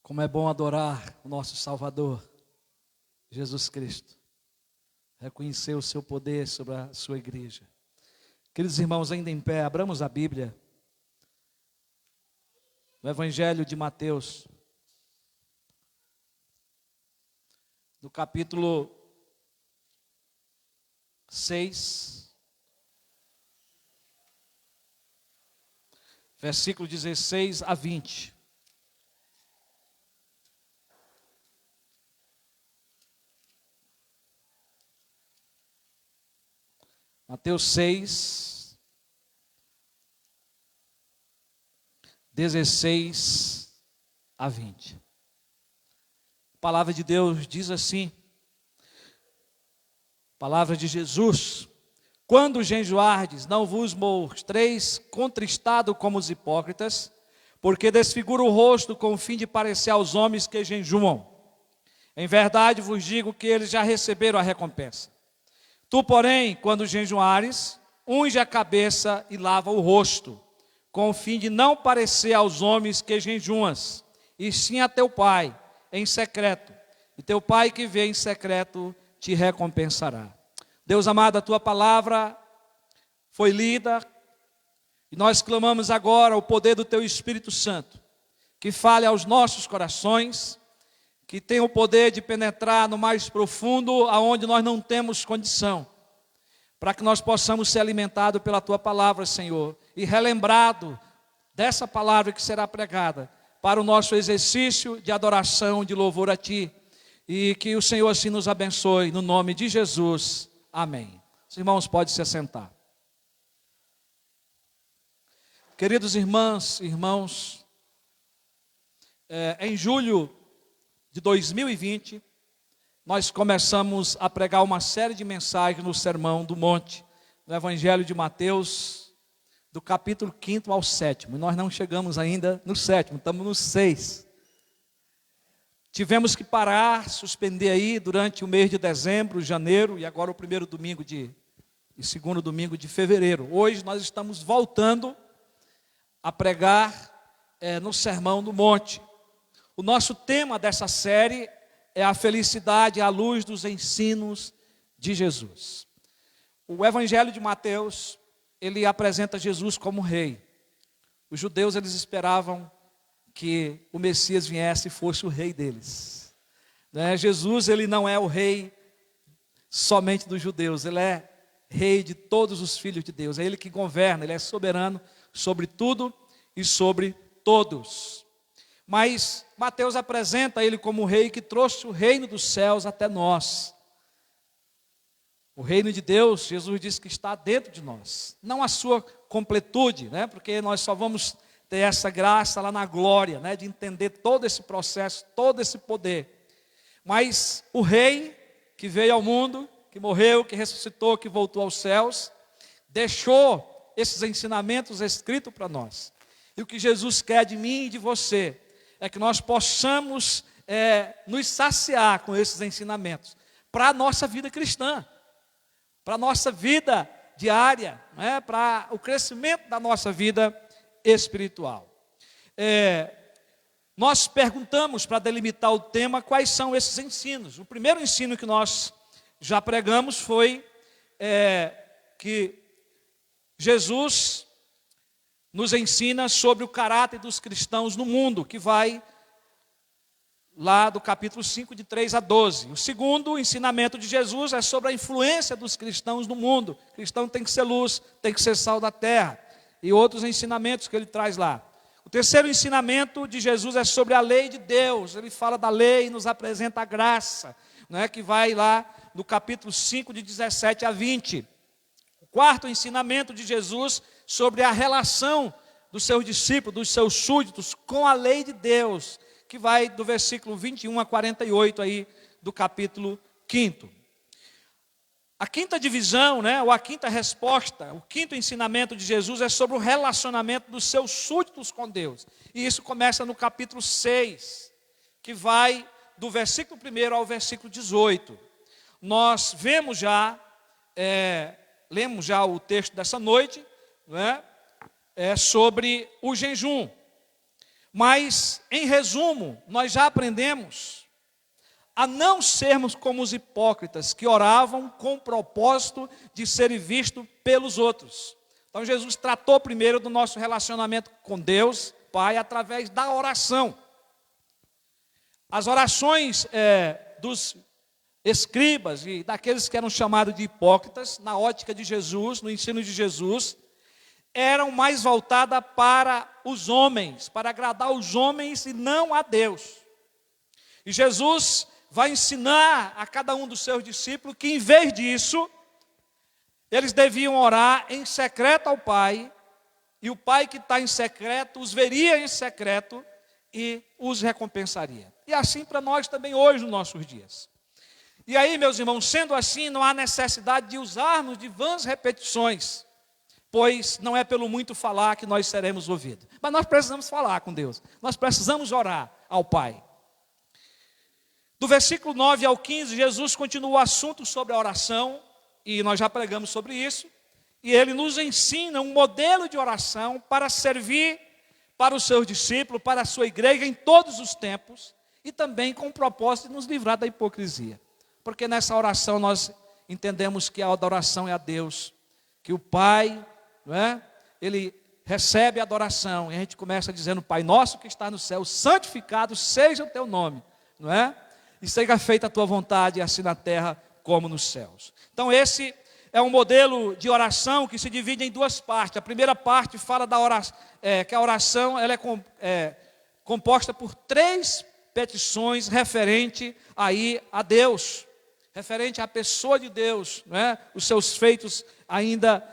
Como é bom adorar o nosso Salvador, Jesus Cristo. Reconhecer o seu poder sobre a sua igreja. Queridos irmãos, ainda em pé, abramos a Bíblia. No Evangelho de Mateus, no capítulo 6, versículo 16 a 20. Mateus 6, 16 a 20. A palavra de Deus diz assim, palavra de Jesus: quando jejuardes, não vos mostreis contristado como os hipócritas, porque desfigura o rosto com o fim de parecer aos homens que jejuam. Em verdade vos digo que eles já receberam a recompensa. Tu, porém, quando jejuares, unge a cabeça e lava o rosto, com o fim de não parecer aos homens que jejuas, e sim a teu Pai, em secreto. E teu Pai que vê em secreto te recompensará. Deus amado, a tua palavra foi lida, e nós clamamos agora o poder do teu Espírito Santo, que fale aos nossos corações, que tem o poder de penetrar no mais profundo, aonde nós não temos condição, para que nós possamos ser alimentados pela tua palavra, Senhor, e relembrado dessa palavra que será pregada, para o nosso exercício de adoração, de louvor a ti, e que o Senhor assim nos abençoe, no nome de Jesus, amém. Os irmãos podem se assentar. Queridos irmãs e irmãos, em julho de 2020, nós começamos a pregar uma série de mensagens no Sermão do Monte, no Evangelho de Mateus, do capítulo 5º ao 7º. E nós não chegamos ainda no 7º, estamos no 6. Tivemos que parar, suspender aí durante o mês de dezembro, janeiro, e agora o segundo domingo de fevereiro. Hoje nós estamos voltando a pregar no Sermão do Monte. O nosso tema dessa série é a felicidade à luz dos ensinos de Jesus. O Evangelho de Mateus, ele apresenta Jesus como rei. Os judeus, eles esperavam que o Messias viesse e fosse o rei deles. Jesus, ele não é o rei somente dos judeus, ele é rei de todos os filhos de Deus. É ele que governa, ele é soberano sobre tudo e sobre todos. Mas Mateus apresenta ele como o rei que trouxe o reino dos céus até nós. O reino de Deus, Jesus diz que está dentro de nós. Não a sua completude, porque nós só vamos ter essa graça lá na glória, de entender todo esse processo, todo esse poder. Mas o rei que veio ao mundo, que morreu, que ressuscitou, que voltou aos céus, deixou esses ensinamentos escritos para nós. E o que Jesus quer de mim e de você é que nós possamos nos saciar com esses ensinamentos para a nossa vida cristã, para a nossa vida diária, para o crescimento da nossa vida espiritual. nós perguntamos, para delimitar o tema, quais são esses ensinos. O primeiro ensino que nós já pregamos foi que Jesus nos ensina sobre o caráter dos cristãos no mundo, que vai lá do capítulo 5, de 3 a 12. O segundo ensinamento de Jesus é sobre a influência dos cristãos no mundo. O cristão tem que ser luz, tem que ser sal da terra. E outros ensinamentos que ele traz lá. O terceiro ensinamento de Jesus é sobre a lei de Deus. Ele fala da lei e nos apresenta a graça, né, que vai lá no capítulo 5, de 17 a 20. O quarto ensinamento de Jesus sobre a relação dos seus discípulos, dos seus súditos, com a lei de Deus, que vai do versículo 21 a 48 aí do capítulo 5. A quinta divisão, né, ou a quinta resposta, o quinto ensinamento de Jesus é sobre o relacionamento dos seus súditos com Deus. E isso começa no capítulo 6, que vai do versículo 1 ao versículo 18. Nós vemos já, lemos já o texto dessa noite, né, sobre o jejum. Mas, em resumo, nós já aprendemos a não sermos como os hipócritas que oravam com o propósito de serem vistos pelos outros. Então, Jesus tratou primeiro do nosso relacionamento com Deus, Pai, através da oração. As orações dos escribas e daqueles que eram chamados de hipócritas, na ótica de Jesus, no ensino de Jesus, eram mais voltadas para os homens, para agradar os homens e não a Deus. E Jesus vai ensinar a cada um dos seus discípulos que, em vez disso, eles deviam orar em secreto ao Pai, e o Pai que está em secreto os veria em secreto e os recompensaria. E assim para nós também hoje, nos nossos dias. E aí, meus irmãos, sendo assim, não há necessidade de usarmos de vãs repetições, pois não é pelo muito falar que nós seremos ouvidos. Mas nós precisamos falar com Deus, nós precisamos orar ao Pai. Do versículo 9 ao 15, Jesus continua o assunto sobre a oração, e nós já pregamos sobre isso, e ele nos ensina um modelo de oração para servir para os seus discípulos, para a sua igreja em todos os tempos, e também com o propósito de nos livrar da hipocrisia. Porque nessa oração nós entendemos que a adoração é a Deus, que o Pai, não é? Ele recebe a adoração, e a gente começa dizendo: Pai nosso que está no céu, santificado seja o teu nome, não é? E seja feita a tua vontade, assim na terra como nos céus. Então esse é um modelo de oração que se divide em duas partes. A primeira parte fala da oração, que a oração ela é composta por 3 petições referente aí a Deus, referente à pessoa de Deus, não é? Os seus feitos ainda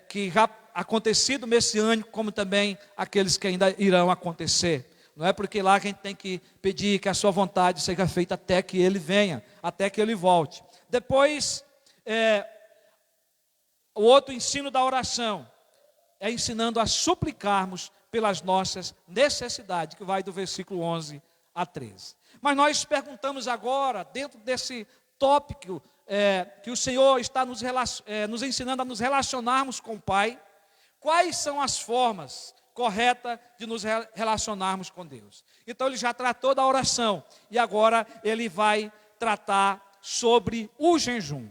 que já acontecido messiânico, como também aqueles que ainda irão acontecer. Não é porque lá a gente tem que pedir que a sua vontade seja feita até que ele venha, até que ele volte. Depois, o outro ensino da oração é ensinando a suplicarmos pelas nossas necessidades, que vai do versículo 11 a 13. Mas nós perguntamos agora, dentro desse tópico que o Senhor está nos ensinando a nos relacionarmos com o Pai, quais são as formas correta de nos relacionarmos com Deus. Então ele já tratou da oração e agora ele vai tratar sobre o jejum.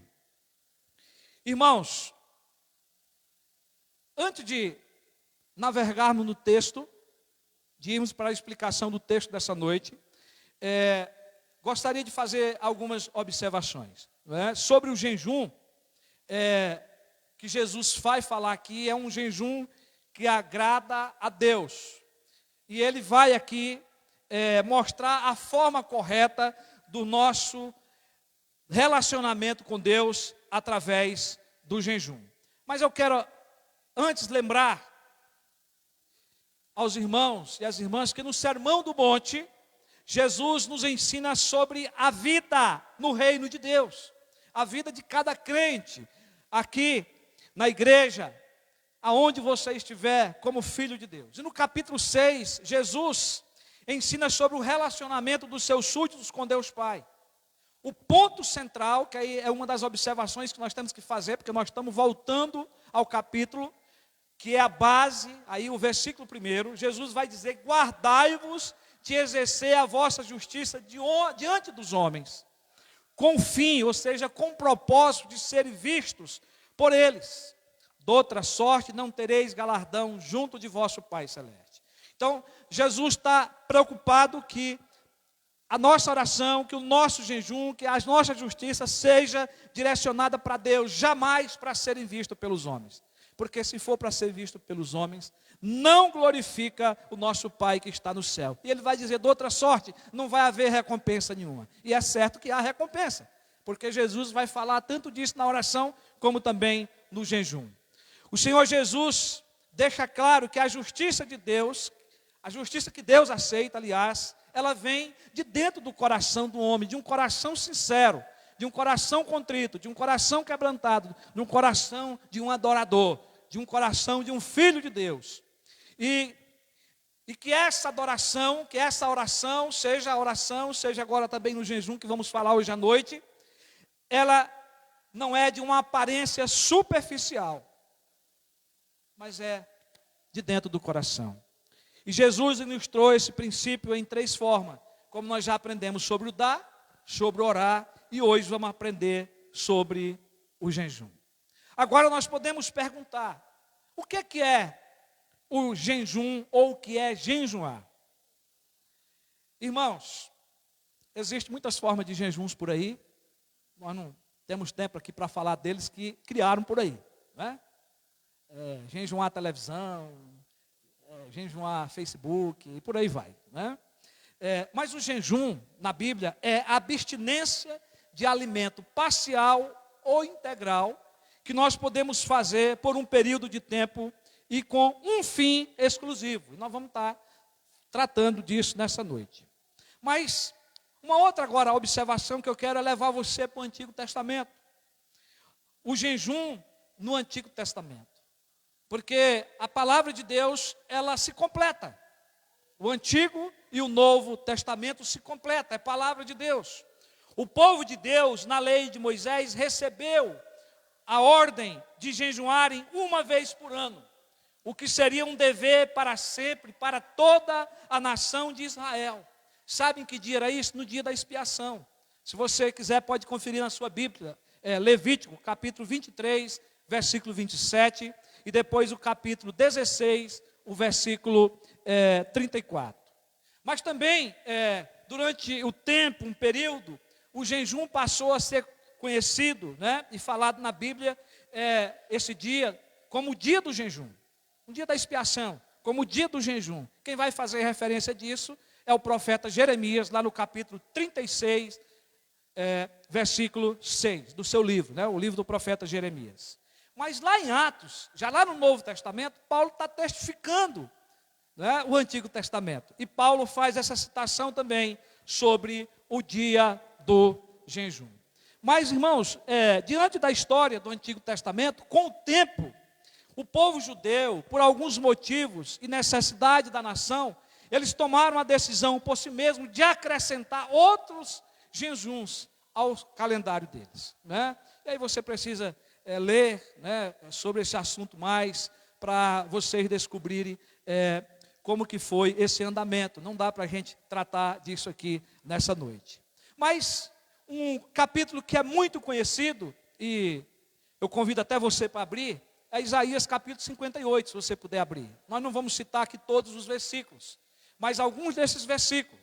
Irmãos, antes de navegarmos no texto, de irmos para a explicação do texto dessa noite, gostaria de fazer algumas observações, não é? Sobre o jejum que Jesus vai falar aqui. É um jejum que agrada a Deus. E ele vai aqui mostrar a forma correta do nosso relacionamento com Deus através do jejum. Mas eu quero antes lembrar aos irmãos e às irmãs que no Sermão do Monte, Jesus nos ensina sobre a vida no reino de Deus, a vida de cada crente, aqui na igreja, aonde você estiver como filho de Deus. E no capítulo 6, Jesus ensina sobre o relacionamento dos seus súditos com Deus Pai. O ponto central, que aí é uma das observações que nós temos que fazer, porque nós estamos voltando ao capítulo, que é a base, aí o versículo 1, Jesus vai dizer: guardai-vos de exercer a vossa justiça diante dos homens, com fim, ou seja, com propósito de serem vistos por eles. De outra sorte, não tereis galardão junto de vosso Pai Celeste. Então, Jesus está preocupado que a nossa oração, que o nosso jejum, que a nossa justiça seja direcionada para Deus, jamais para serem vistos pelos homens. Porque se for para ser visto pelos homens, não glorifica o nosso Pai que está no céu. E ele vai dizer, de outra sorte, não vai haver recompensa nenhuma. E é certo que há recompensa, porque Jesus vai falar tanto disso na oração, como também no jejum. O Senhor Jesus deixa claro que a justiça de Deus, a justiça que Deus aceita, aliás, ela vem de dentro do coração do homem, de um coração sincero, de um coração contrito, de um coração quebrantado, de um coração de um adorador, de um coração de um filho de Deus. E que essa adoração, que essa oração, seja a oração, seja agora também no jejum que vamos falar hoje à noite, ela não é de uma aparência superficial, mas é de dentro do coração. E Jesus ilustrou esse princípio em 3 formas, como nós já aprendemos sobre o dar, sobre o orar, e hoje vamos aprender sobre o jejum. Agora nós podemos perguntar, o que é o jejum ou o que é jejuar? Irmãos, existem muitas formas de jejuns por aí, nós não temos tempo aqui para falar deles que criaram por aí, né? Jejuar televisão, jejuar Facebook e por aí vai, né? Mas o jejum na Bíblia é a abstinência de alimento parcial ou integral que nós podemos fazer por um período de tempo e com um fim exclusivo. E nós vamos estar tratando disso nessa noite. Mas uma outra agora observação que eu quero é levar você para o Antigo Testamento. O jejum no Antigo Testamento. Porque a palavra de Deus, ela se completa. O Antigo e o Novo Testamento se completam, é palavra de Deus. O povo de Deus, na lei de Moisés, recebeu a ordem de jejuarem uma vez por ano, o que seria um dever para sempre, para toda a nação de Israel. Sabem que dia era isso? No dia da expiação. Se você quiser, pode conferir na sua Bíblia, Levítico, capítulo 23, versículo 27, e depois o capítulo 16, o versículo 34. Mas também, durante o tempo, um período, o jejum passou a ser conhecido, né, e falado na Bíblia, esse dia, como o dia do jejum, o dia da expiação, como o dia do jejum. Quem vai fazer referência disso é o profeta Jeremias, lá no capítulo 36, versículo 6, do seu livro, né, o livro do profeta Jeremias. Mas lá em Atos, já lá no Novo Testamento, Paulo está testificando, né, o Antigo Testamento. E Paulo faz essa citação também sobre o dia do jejum. Mas, irmãos, diante da história do Antigo Testamento, com o tempo, o povo judeu, por alguns motivos e necessidade da nação, eles tomaram a decisão por si mesmos de acrescentar outros jejuns ao calendário deles, né? E aí você precisa ler, né, sobre esse assunto mais, para vocês descobrirem como que foi esse andamento. Não dá para a gente tratar disso aqui nessa noite. Mas um capítulo que é muito conhecido, e eu convido até você para abrir, é Isaías capítulo 58, se você puder abrir. Nós não vamos citar aqui todos os versículos, mas alguns desses versículos.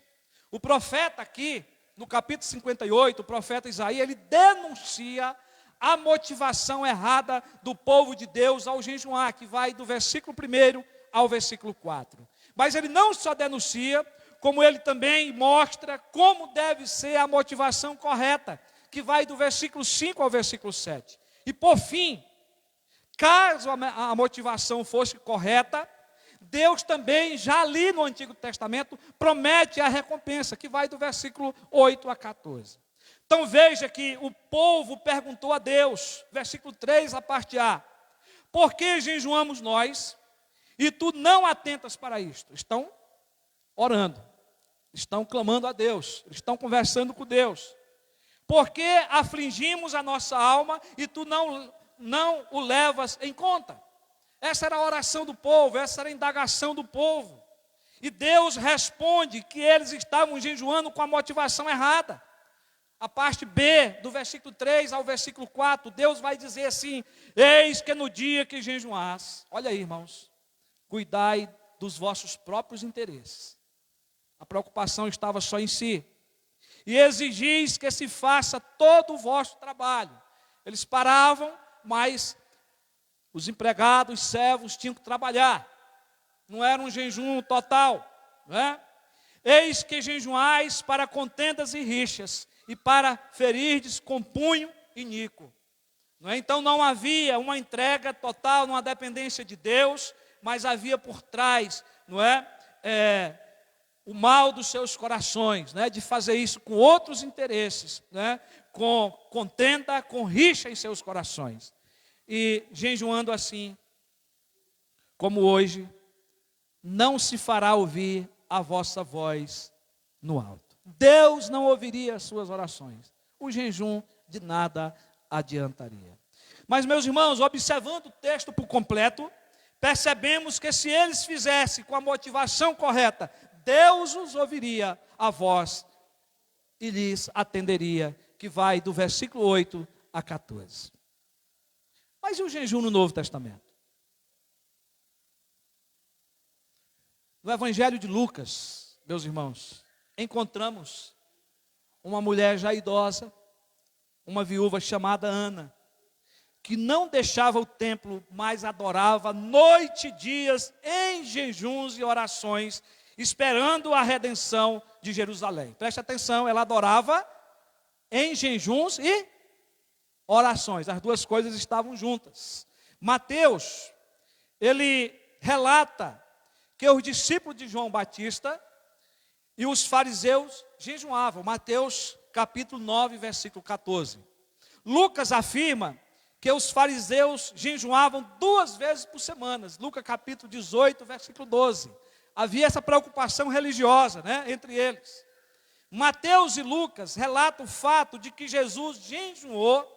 O profeta aqui, no capítulo 58, o profeta Isaías, ele denuncia a motivação errada do povo de Deus ao jejuar, que vai do versículo 1 ao versículo 4. Mas ele não só denuncia, como ele também mostra como deve ser a motivação correta, que vai do versículo 5 ao versículo 7. E por fim, caso a motivação fosse correta, Deus também, já ali no Antigo Testamento, promete a recompensa, que vai do versículo 8 a 14. Então veja que o povo perguntou a Deus, versículo 3, a parte A: por que jejuamos nós e tu não atentas para isto? Estão orando, estão clamando a Deus, estão conversando com Deus. Por que afligimos a nossa alma e tu não o levas em conta? Essa era a oração do povo, essa era a indagação do povo. E Deus responde que eles estavam jejuando com a motivação errada. A parte B, do versículo 3 ao versículo 4, Deus vai dizer assim: eis que no dia que jejuás, olha aí, irmãos, cuidai dos vossos próprios interesses. A preocupação estava só em si. E exigis que se faça todo o vosso trabalho. Eles paravam, mas os empregados, os servos tinham que trabalhar. Não era um jejum total, não é? Eis que jejuais para contendas e rixas, e para ferirdes com punho iníquo. Não é? Então não havia uma entrega total, uma dependência de Deus, mas havia por trás, não é? O mal dos seus corações, né? De fazer isso com outros interesses, né? Com contenda, com rixa em seus corações. E jejuando assim, como hoje, não se fará ouvir a vossa voz no alto. Deus não ouviria as suas orações. O jejum de nada adiantaria. Mas, meus irmãos, observando o texto por completo, percebemos que se eles fizessem com a motivação correta, Deus os ouviria a voz e lhes atenderia, que vai do versículo 8 a 14. Mas e o jejum no Novo Testamento? No Evangelho de Lucas, meus irmãos, encontramos uma mulher já idosa, uma viúva chamada Ana, que não deixava o templo, mas adorava noite e dias em jejuns e orações, esperando a redenção de Jerusalém. Preste atenção, ela adorava em jejuns e orações. As duas coisas estavam juntas. Mateus, ele relata que os discípulos de João Batista e os fariseus jejuavam. Mateus capítulo 9, versículo 14. Lucas afirma que os fariseus jejuavam 2 vezes por semana. Lucas capítulo 18, versículo 12. Havia essa preocupação religiosa, né, entre eles. Mateus e Lucas relatam o fato de que Jesus jejuou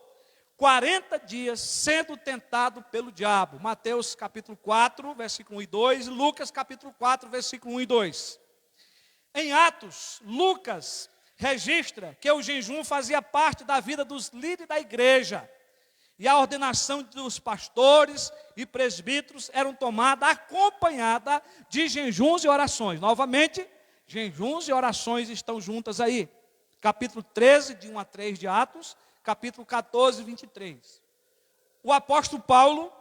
40 dias sendo tentado pelo diabo. Mateus capítulo 4, versículo 1 e 2, e Lucas capítulo 4, versículo 1 e 2. Em Atos, Lucas registra que o jejum fazia parte da vida dos líderes da igreja. E a ordenação dos pastores e presbíteros eram tomada acompanhada de jejuns e orações. Novamente, jejuns e orações estão juntas aí. Capítulo 13, de 1 a 3 de Atos, capítulo 14, 23. O apóstolo Paulo,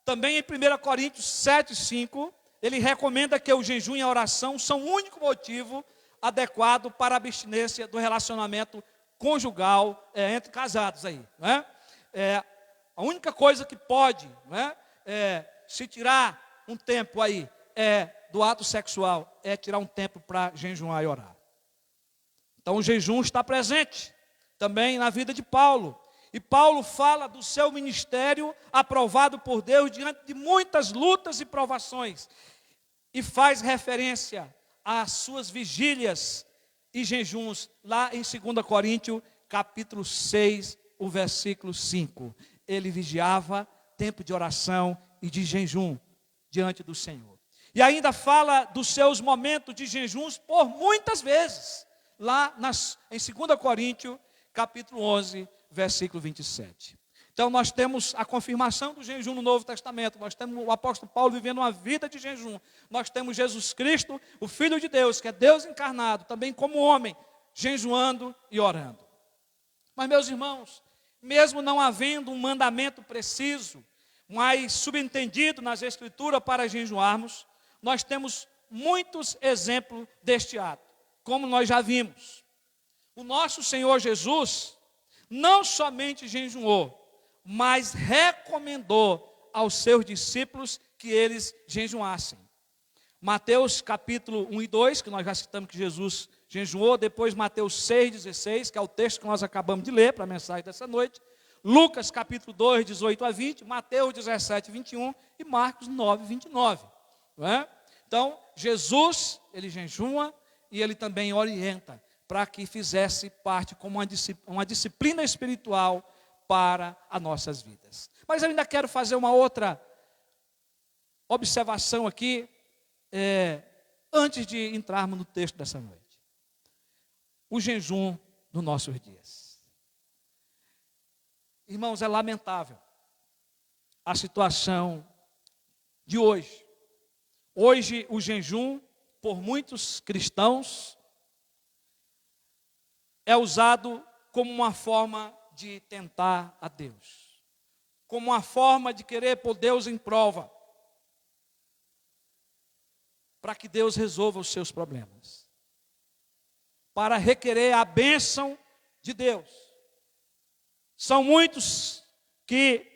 também em 1 Coríntios 7, 5, ele recomenda que o jejum e a oração são o único motivo adequado para a abstinência do relacionamento conjugal entre casados aí, não é? A única coisa que pode, né, se tirar um tempo aí do ato sexual, é tirar um tempo para jejuar e orar. Então o jejum está presente também na vida de Paulo. E Paulo fala do seu ministério aprovado por Deus diante de muitas lutas e provações. E faz referência às suas vigílias e jejuns lá em 2 Coríntios capítulo 6, o versículo 5, ele vigiava, tempo de oração e de jejum diante do Senhor. E ainda fala dos seus momentos de jejuns por muitas vezes, lá em 2 Coríntios, capítulo 11, versículo 27. Então nós temos a confirmação do jejum no Novo Testamento, nós temos o apóstolo Paulo vivendo uma vida de jejum, nós temos Jesus Cristo, o Filho de Deus, que é Deus encarnado, também como homem, jejuando e orando. Mas, meus irmãos, mesmo não havendo um mandamento preciso, mas subentendido nas Escrituras para jejuarmos, nós temos muitos exemplos deste ato, como nós já vimos. O nosso Senhor Jesus não somente jejuou, mas recomendou aos seus discípulos que eles jejuassem. Mateus capítulo 1 e 2, que nós já citamos que Jesus jejuou, depois Mateus 6,16, que é o texto que nós acabamos de ler para a mensagem dessa noite, Lucas capítulo 2, 18 a 20, Mateus 17, 21 e Marcos 9, 29. Não é? Então, Jesus, ele jejua e ele também orienta para que fizesse parte como uma disciplina espiritual para as nossas vidas. Mas eu ainda quero fazer uma outra observação aqui, antes de entrarmos no texto dessa noite. O jejum nos nossos dias. Irmãos, é lamentável a situação de hoje. Hoje, o jejum, por muitos cristãos, é usado como uma forma de tentar a Deus, como uma forma de querer pôr Deus em prova, para que Deus resolva os seus problemas, para requerer a bênção de Deus. São muitos que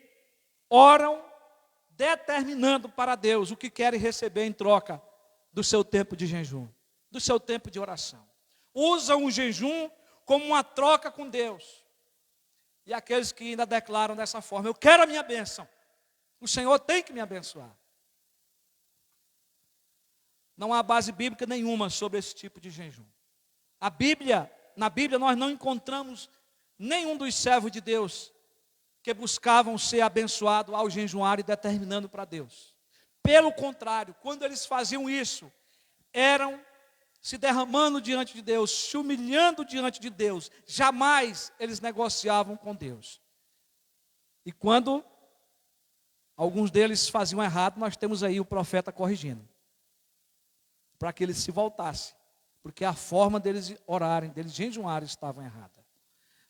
oram determinando para Deus o que querem receber em troca do seu tempo de jejum, do seu tempo de oração. Usam o jejum como uma troca com Deus. E aqueles que ainda declaram dessa forma: eu quero a minha bênção, o Senhor tem que me abençoar. Não há base bíblica nenhuma sobre esse tipo de jejum. Na Bíblia nós não encontramos nenhum dos servos de Deus que buscavam ser abençoados ao jejuar e determinando para Deus. Pelo contrário, quando eles faziam isso, eram se derramando diante de Deus, se humilhando diante de Deus. Jamais eles negociavam com Deus. E quando alguns deles faziam errado, nós temos aí o profeta corrigindo, para que eles se voltassem, porque a forma deles orarem, deles jejuarem, estava errada.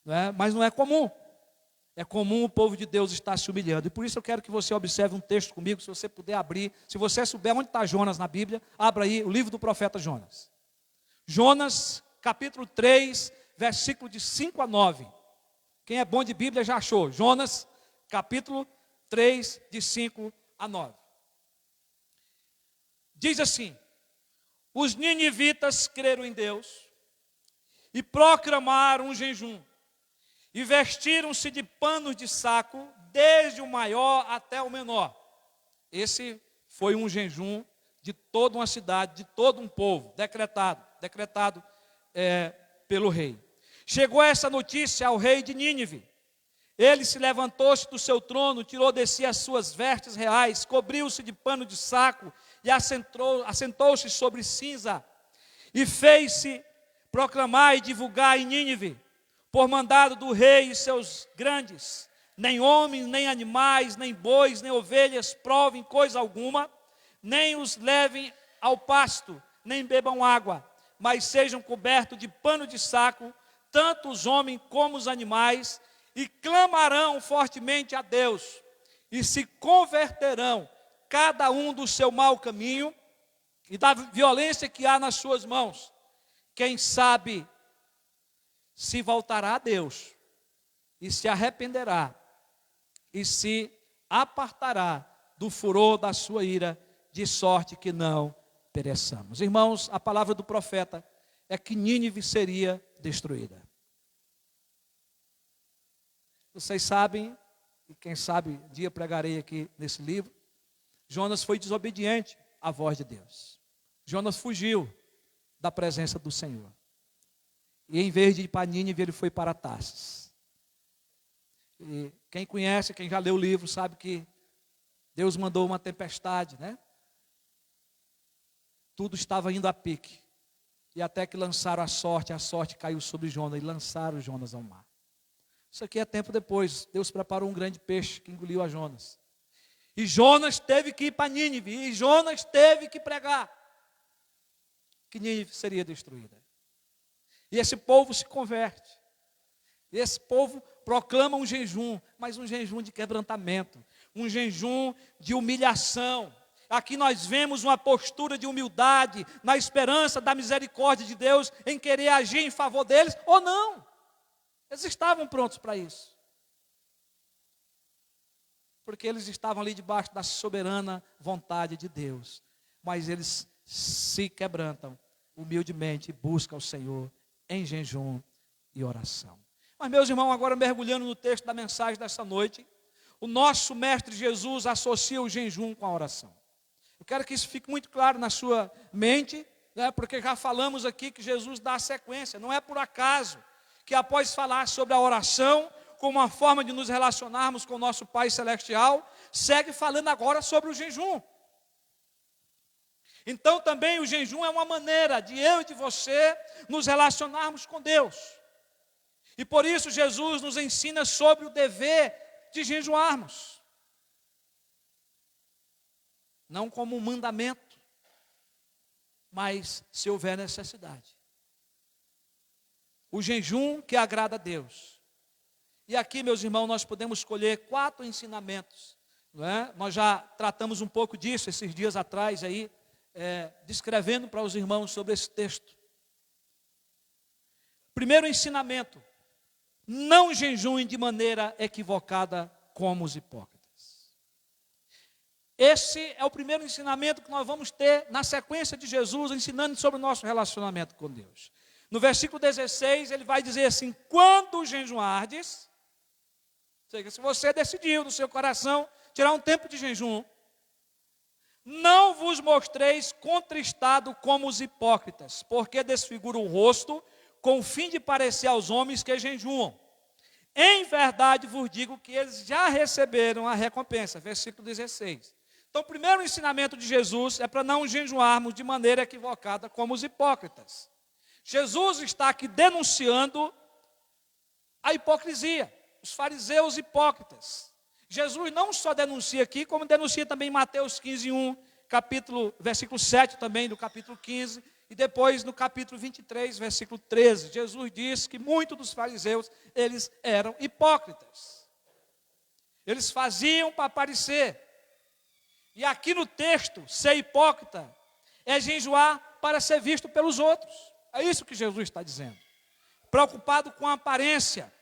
Não é? Mas não é comum. É comum o povo de Deus estar se humilhando. E por isso eu quero que você observe um texto comigo, se você puder abrir. Se você souber onde está Jonas na Bíblia, abra aí o livro do profeta Jonas. Jonas, capítulo 3, versículo de 5 a 9. Quem é bom de Bíblia já achou. Jonas, capítulo 3, de 5 a 9. Diz assim: os ninivitas creram em Deus e proclamaram um jejum, e vestiram-se de panos de saco, desde o maior até o menor. Esse foi um jejum de toda uma cidade, de todo um povo, decretado pelo rei. Chegou essa notícia ao rei de Nínive. Ele se levantou-se do seu trono, tirou de si as suas vestes reais, cobriu-se de pano de saco e assentou-se sobre cinza, e fez-se proclamar e divulgar em Nínive, por mandado do rei e seus grandes: nem homens, nem animais, nem bois, nem ovelhas provem coisa alguma, nem os levem ao pasto, nem bebam água, mas sejam cobertos de pano de saco, tanto os homens como os animais, e clamarão fortemente a Deus, e se converterão, cada um do seu mau caminho e da violência que há nas suas mãos. Quem sabe se voltará a Deus, e se arrependerá, e se apartará do furor da sua ira, de sorte que não pereçamos. Irmãos, a palavra do profeta é que Nínive seria destruída. Vocês sabem, e quem sabe um dia pregarei aqui nesse livro, Jonas foi desobediente à voz de Deus. Jonas fugiu da presença do Senhor. E em vez de ir para Nínive, ele foi para Tarsis. E quem conhece, quem já leu o livro, sabe que Deus mandou uma tempestade, né? Tudo estava indo a pique. E até que lançaram a sorte caiu sobre Jonas e lançaram Jonas ao mar. Isso aqui é tempo depois. Deus preparou um grande peixe que engoliu a Jonas. E Jonas teve que ir para Nínive. E Jonas teve que pregar que Nínive seria destruída. E esse povo se converte. E esse povo proclama um jejum, mas um jejum de quebrantamento, um jejum de humilhação. Aqui nós vemos uma postura de humildade, na esperança da misericórdia de Deus, em querer agir em favor deles, ou não. Eles estavam prontos para isso. Porque eles estavam ali debaixo da soberana vontade de Deus. Mas eles se quebrantam humildemente e buscam o Senhor em jejum e oração. Mas, meus irmãos, agora mergulhando no texto da mensagem dessa noite, o nosso Mestre Jesus associa o jejum com a oração. Eu quero que isso fique muito claro na sua mente, né, porque já falamos aqui que Jesus dá a sequência. Não é por acaso que após falar sobre a oração, como uma forma de nos relacionarmos com o nosso Pai Celestial, segue falando agora sobre o jejum. Então também o jejum é uma maneira de eu e de você nos relacionarmos com Deus. E por isso Jesus nos ensina sobre o dever de jejuarmos. Não como um mandamento, mas se houver necessidade. O jejum que agrada a Deus. E aqui, meus irmãos, nós podemos escolher 4 ensinamentos. Não é? Nós já tratamos um pouco disso esses dias atrás aí, descrevendo para os irmãos sobre esse texto. Primeiro ensinamento: não jejuem de maneira equivocada como os hipócritas. Esse é o primeiro ensinamento que nós vamos ter na sequência de Jesus ensinando sobre o nosso relacionamento com Deus. No versículo 16 ele vai dizer assim: quando jejuardes, ou seja, se você decidiu no seu coração tirar um tempo de jejum, não vos mostreis contristado como os hipócritas, porque desfiguram o rosto com o fim de parecer aos homens que jejuam. Em verdade vos digo que eles já receberam a recompensa. Versículo 16. Então o primeiro ensinamento de Jesus é para não jejuarmos de maneira equivocada como os hipócritas. Jesus está aqui denunciando a hipocrisia, os fariseus hipócritas. Jesus não só denuncia aqui, como denuncia também em Mateus 15:1, versículo 7 também do capítulo 15, e depois no capítulo 23, versículo 13. Jesus diz que muitos dos fariseus, eles eram hipócritas. Eles faziam para aparecer. E aqui no texto, ser hipócrita é jejuar para ser visto pelos outros. É isso que Jesus está dizendo. Preocupado com a aparência.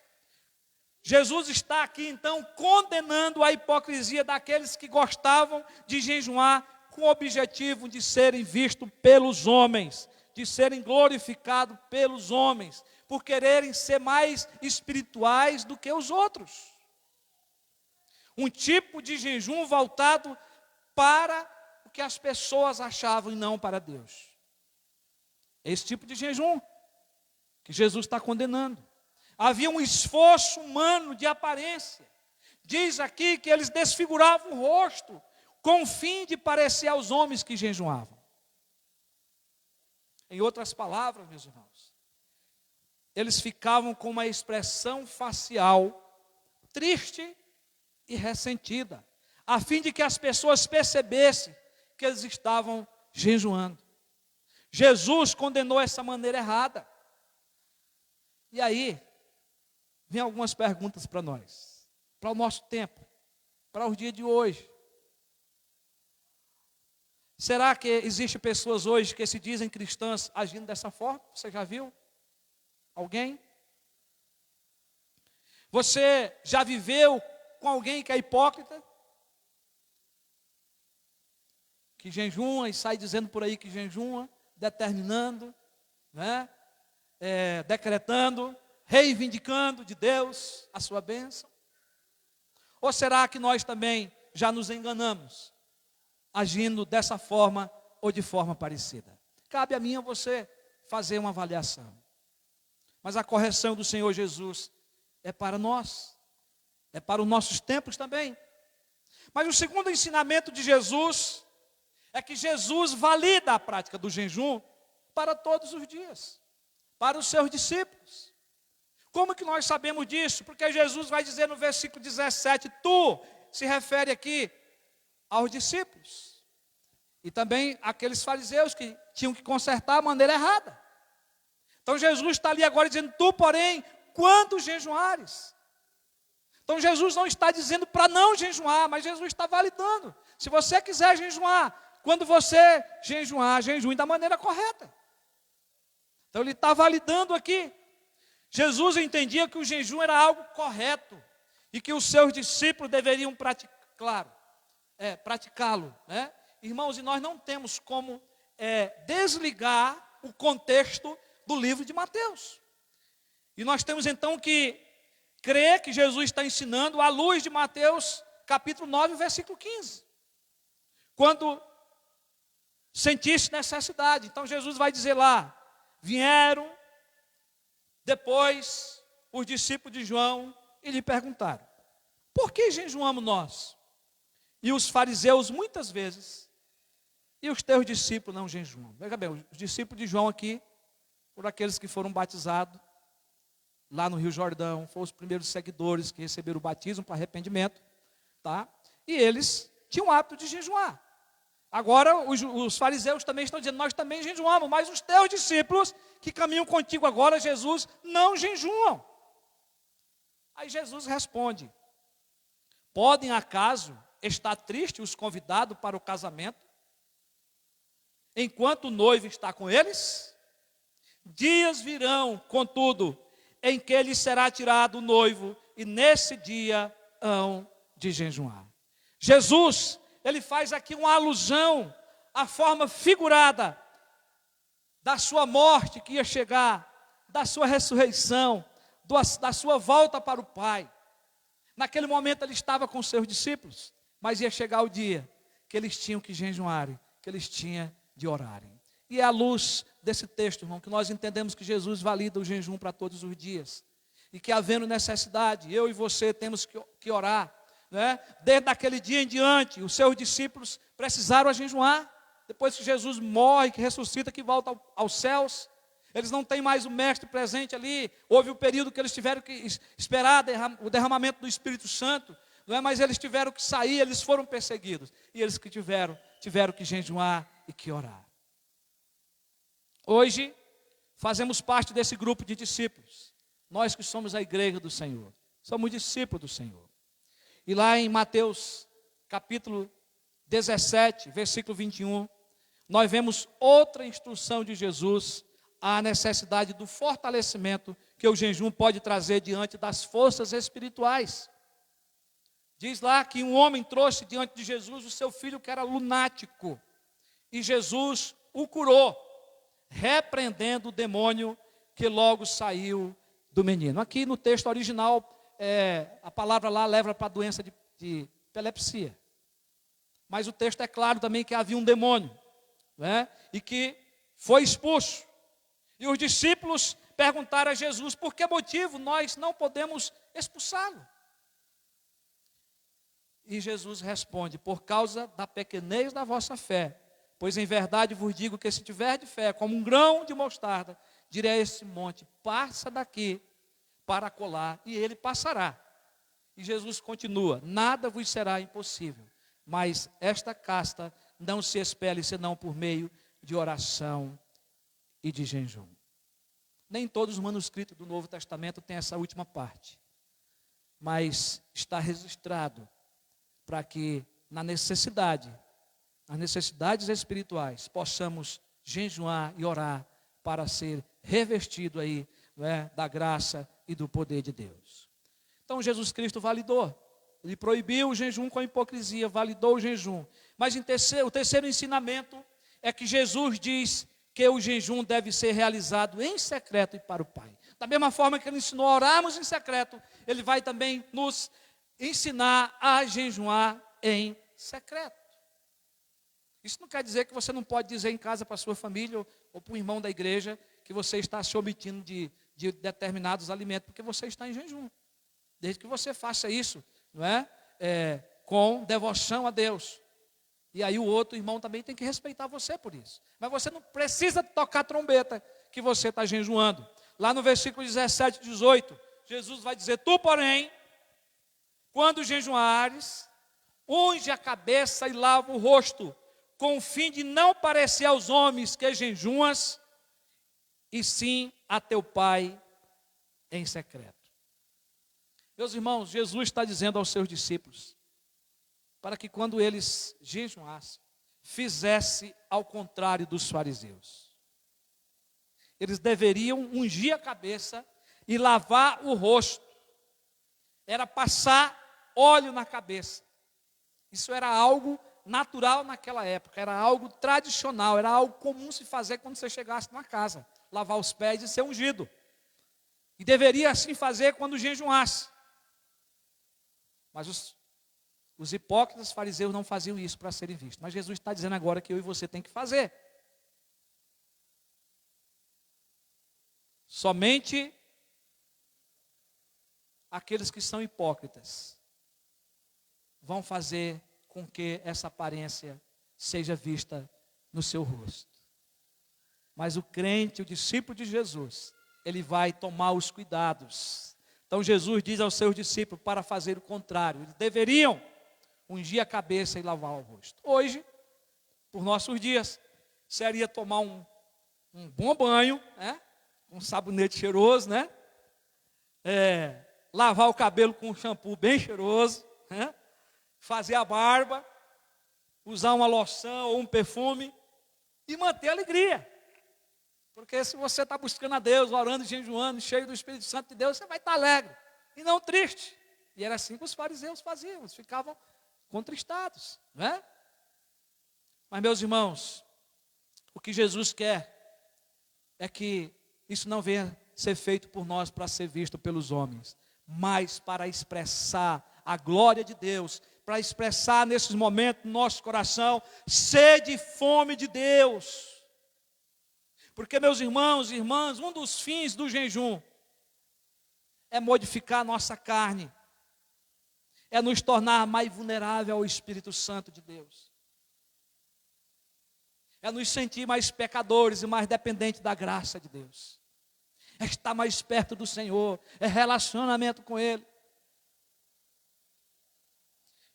Jesus está aqui então condenando a hipocrisia daqueles que gostavam de jejuar com o objetivo de serem vistos pelos homens, de serem glorificados pelos homens, por quererem ser mais espirituais do que os outros. Um tipo de jejum voltado para o que as pessoas achavam e não para Deus. Esse tipo de jejum que Jesus está condenando. Havia um esforço humano de aparência. Diz aqui que eles desfiguravam o rosto com o fim de parecer aos homens que jejuavam. Em outras palavras, meus irmãos, eles ficavam com uma expressão facial triste e ressentida, a fim de que as pessoas percebessem que eles estavam jejuando. Jesus condenou essa maneira errada. E aí, vem algumas perguntas para nós, para o nosso tempo, para os dias de hoje. Será que existem pessoas hoje que se dizem cristãs agindo dessa forma? Você já viu? Alguém? Você já viveu com alguém que é hipócrita? Que jejuma e sai dizendo por aí que jejuma, determinando, né? Decretando, reivindicando de Deus a sua bênção? Ou será que nós também já nos enganamos, agindo dessa forma ou de forma parecida? Cabe a mim e a você fazer uma avaliação. Mas a correção do Senhor Jesus é para nós, é para os nossos tempos também. Mas o segundo ensinamento de Jesus é que Jesus valida a prática do jejum para todos os dias, para os seus discípulos. Como que nós sabemos disso? Porque Jesus vai dizer no versículo 17, tu, se refere aqui aos discípulos. E também aqueles fariseus que tinham que consertar a maneira errada. Então Jesus está ali agora dizendo, tu, porém, quando jejuares. Então Jesus não está dizendo para não jejuar, mas Jesus está validando. Se você quiser jejuar, quando você jejuar, jejue da maneira correta. Então ele está validando aqui. Jesus entendia que o jejum era algo correto e que os seus discípulos deveriam praticá-lo, né? Irmãos, e nós não temos como desligar o contexto do livro de Mateus. E nós temos então que crer que Jesus está ensinando à luz de Mateus capítulo 9, versículo 15. Quando sentisse necessidade, então Jesus vai dizer lá, vieram depois os discípulos de João e lhe perguntaram, por que jejuamos nós? E os fariseus muitas vezes E os teus discípulos não jejuam. Veja bem, os discípulos de João aqui, por aqueles que foram batizados lá no Rio Jordão, foram os primeiros seguidores que receberam o batismo para arrependimento, tá? E eles tinham o hábito de jejuar. Agora os fariseus também estão dizendo, nós também jejuamos, mas os teus discípulos que caminham contigo agora, Jesus, não jejuam. Aí Jesus responde, podem acaso estar tristes os convidados para o casamento, enquanto o noivo está com eles? Dias virão, contudo, em que lhes será tirado o noivo, e nesse dia hão de jejuar. Jesus, ele faz aqui uma alusão à forma figurada da sua morte que ia chegar, da sua ressurreição, da sua volta para o Pai. Naquele momento ele estava com seus discípulos, mas ia chegar o dia que eles tinham que jejuarem, que eles tinham de orarem. E é à luz desse texto, irmão, que nós entendemos que Jesus valida o jejum para todos os dias. E que havendo necessidade, eu e você temos que orar, né? Desde aquele dia em diante, os seus discípulos precisaram jejuar. Depois que Jesus morre, que ressuscita, que volta aos céus, eles não têm mais o mestre presente ali. Houve o período que eles tiveram que esperar o derramamento do Espírito Santo, não é? Mas eles tiveram que sair, eles foram perseguidos. E eles que tiveram que jejuar e que orar. Hoje, fazemos parte desse grupo de discípulos. Nós que somos a igreja do Senhor. Somos discípulos do Senhor. E lá em Mateus, capítulo 17, versículo 21, nós vemos outra instrução de Jesus à necessidade do fortalecimento que o jejum pode trazer diante das forças espirituais. Diz lá que um homem trouxe diante de Jesus o seu filho que era lunático. E Jesus o curou, repreendendo o demônio que logo saiu do menino. Aqui no texto original, a palavra lá leva para a doença de epilepsia. Mas o texto é claro também que havia um demônio, né? E que foi expulso. E os discípulos perguntaram a Jesus, por que motivo nós não podemos expulsá-lo? E Jesus responde, por causa da pequenez da vossa fé. Pois em verdade vos digo que se tiver de fé, como um grão de mostarda, direi a esse monte, passa daqui para colar, e ele passará. E Jesus continua, nada vos será impossível, mas esta casta não se expele senão por meio de oração e de jejum. Nem todos os manuscritos do Novo Testamento têm essa última parte, mas está registrado para que nas necessidades espirituais, possamos jejuar e orar para ser revestido aí, não é, da graça e do poder de Deus. Então Jesus Cristo validou. Ele proibiu o jejum com a hipocrisia, validou o jejum. Mas o terceiro ensinamento é que Jesus diz que o jejum deve ser realizado em secreto e para o Pai. Da mesma forma que ele ensinou a orarmos em secreto, ele vai também nos ensinar a jejuar em secreto. Isso não quer dizer que você não pode dizer em casa para a sua família ou para o irmão da igreja que você está se omitindo de determinados alimentos, porque você está em jejum. Desde que você faça isso, não é? Com devoção a Deus. E aí o outro irmão também tem que respeitar você por isso. Mas você não precisa tocar trombeta que você está jejuando. Lá no versículo 17 e 18, Jesus vai dizer, tu, porém, quando jejuares, unge a cabeça e lava o rosto, com o fim de não parecer aos homens que jejuas, e sim a teu Pai em secreto. Meus irmãos, Jesus está dizendo aos seus discípulos, para que quando eles jejuassem, fizesse ao contrário dos fariseus. Eles deveriam ungir a cabeça e lavar o rosto. Era passar óleo na cabeça. Isso era algo natural naquela época, era algo tradicional, era algo comum se fazer quando você chegasse numa casa, lavar os pés e ser ungido. E deveria assim fazer quando jejuasse. Mas os hipócritas fariseus não faziam isso para serem vistos. Mas Jesus está dizendo agora que eu e você tem que fazer. Somente aqueles que são hipócritas vão fazer com que essa aparência seja vista no seu rosto. Mas o crente, o discípulo de Jesus, ele vai tomar os cuidados. Então Jesus diz aos seus discípulos para fazer o contrário. Eles deveriam ungir a cabeça e lavar o rosto. Hoje, por nossos dias, seria tomar um bom banho, né? Um sabonete cheiroso, né? Lavar o cabelo com um shampoo bem cheiroso, né? Fazer a barba, usar uma loção ou um perfume e manter a alegria. Porque se você está buscando a Deus, orando e jejuando, cheio do Espírito Santo de Deus, você vai estar alegre e não triste. E era assim que os fariseus faziam, eles ficavam contristados, né? Mas, meus irmãos, o que Jesus quer é que isso não venha ser feito por nós para ser visto pelos homens, mas para expressar a glória de Deus, para expressar nesses momentos no nosso coração sede e fome de Deus. Porque, meus irmãos e irmãs, um dos fins do jejum é modificar a nossa carne, é nos tornar mais vulnerável ao Espírito Santo de Deus, é nos sentir mais pecadores e mais dependentes da graça de Deus, é estar mais perto do Senhor, é relacionamento com Ele.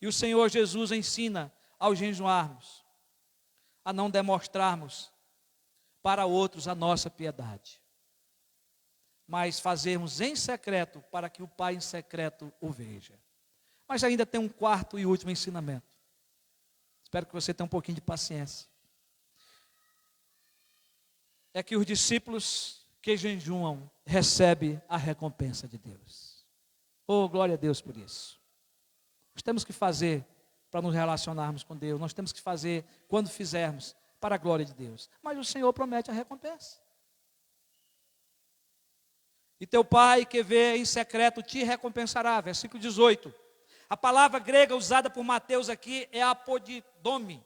E o Senhor Jesus ensina ao jejuarmos, a não demonstrarmos para outros a nossa piedade, mas fazermos em secreto para que o Pai em secreto o veja. Mas ainda tem um quarto e último ensinamento. Espero que você tenha um pouquinho de paciência. É que os discípulos que jejuam recebem a recompensa de Deus. Oh, glória a Deus por isso. Nós temos que fazer para nos relacionarmos com Deus. Nós temos que fazer quando fizermos para a glória de Deus. Mas o Senhor promete a recompensa. E teu Pai que vê em secreto te recompensará. Versículo 18. A palavra grega usada por Mateus aqui é apodidome,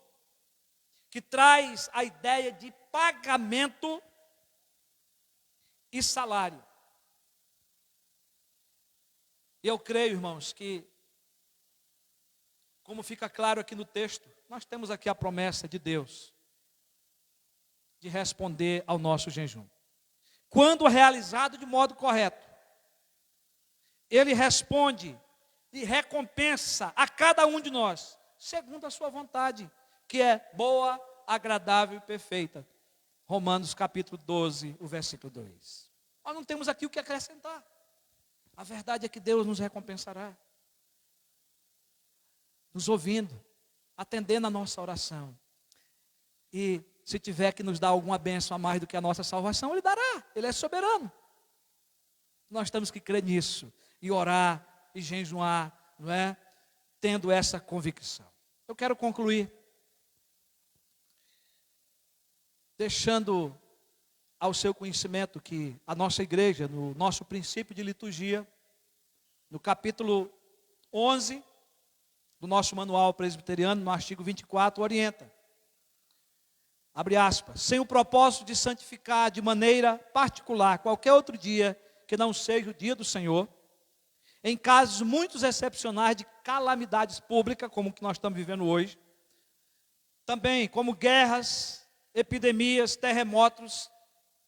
que traz a ideia de pagamento e salário. E eu creio, irmãos, que, como fica claro aqui no texto, nós temos aqui a promessa de Deus de responder ao nosso jejum. Quando realizado de modo correto, Ele responde e recompensa a cada um de nós, segundo a sua vontade, que é boa, agradável e perfeita. Romanos capítulo 12, o versículo 2. Nós não temos aqui o que acrescentar. A verdade é que Deus nos recompensará, nos ouvindo, atendendo a nossa oração. E se tiver que nos dar alguma bênção a mais do que a nossa salvação, Ele dará. Ele é soberano. Nós temos que crer nisso e orar e jejuar, não é? Tendo essa convicção. Eu quero concluir deixando ao seu conhecimento que a nossa igreja, no nosso princípio de liturgia, no capítulo 11 do nosso manual presbiteriano, no artigo 24, orienta. Abre aspas. Sem o propósito de santificar de maneira particular qualquer outro dia que não seja o dia do Senhor, em casos muito excepcionais de calamidades públicas, como o que nós estamos vivendo hoje, também como guerras, epidemias, terremotos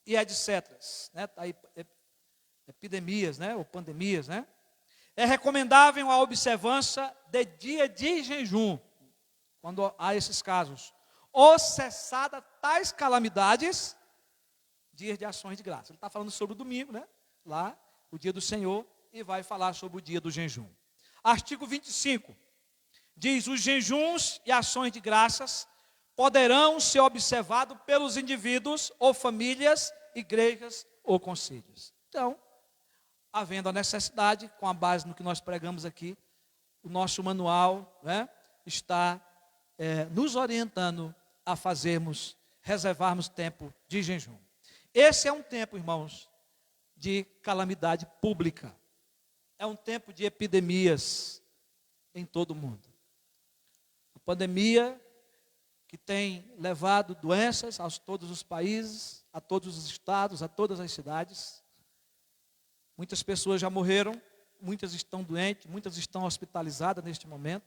e etc. Né? Epidemias, né? Ou pandemias, né? É recomendável a observância de dia de jejum, quando há esses casos, ou cessada tais calamidades, dias de ações de graça. Ele está falando sobre o domingo, né? Lá, o dia do Senhor, e vai falar sobre o dia do jejum. Artigo 25, diz: os jejuns e ações de graças poderão ser observados pelos indivíduos ou famílias, igrejas ou conselhos. Então, havendo a necessidade, com a base no que nós pregamos aqui, o nosso manual, né, está nos orientando a reservarmos tempo de jejum. Esse é um tempo, irmãos, de calamidade pública. É um tempo de epidemias em todo o mundo. A pandemia que tem levado doenças a todos os países, a todos os estados, a todas as cidades. Muitas pessoas já morreram, muitas estão doentes, muitas estão hospitalizadas neste momento.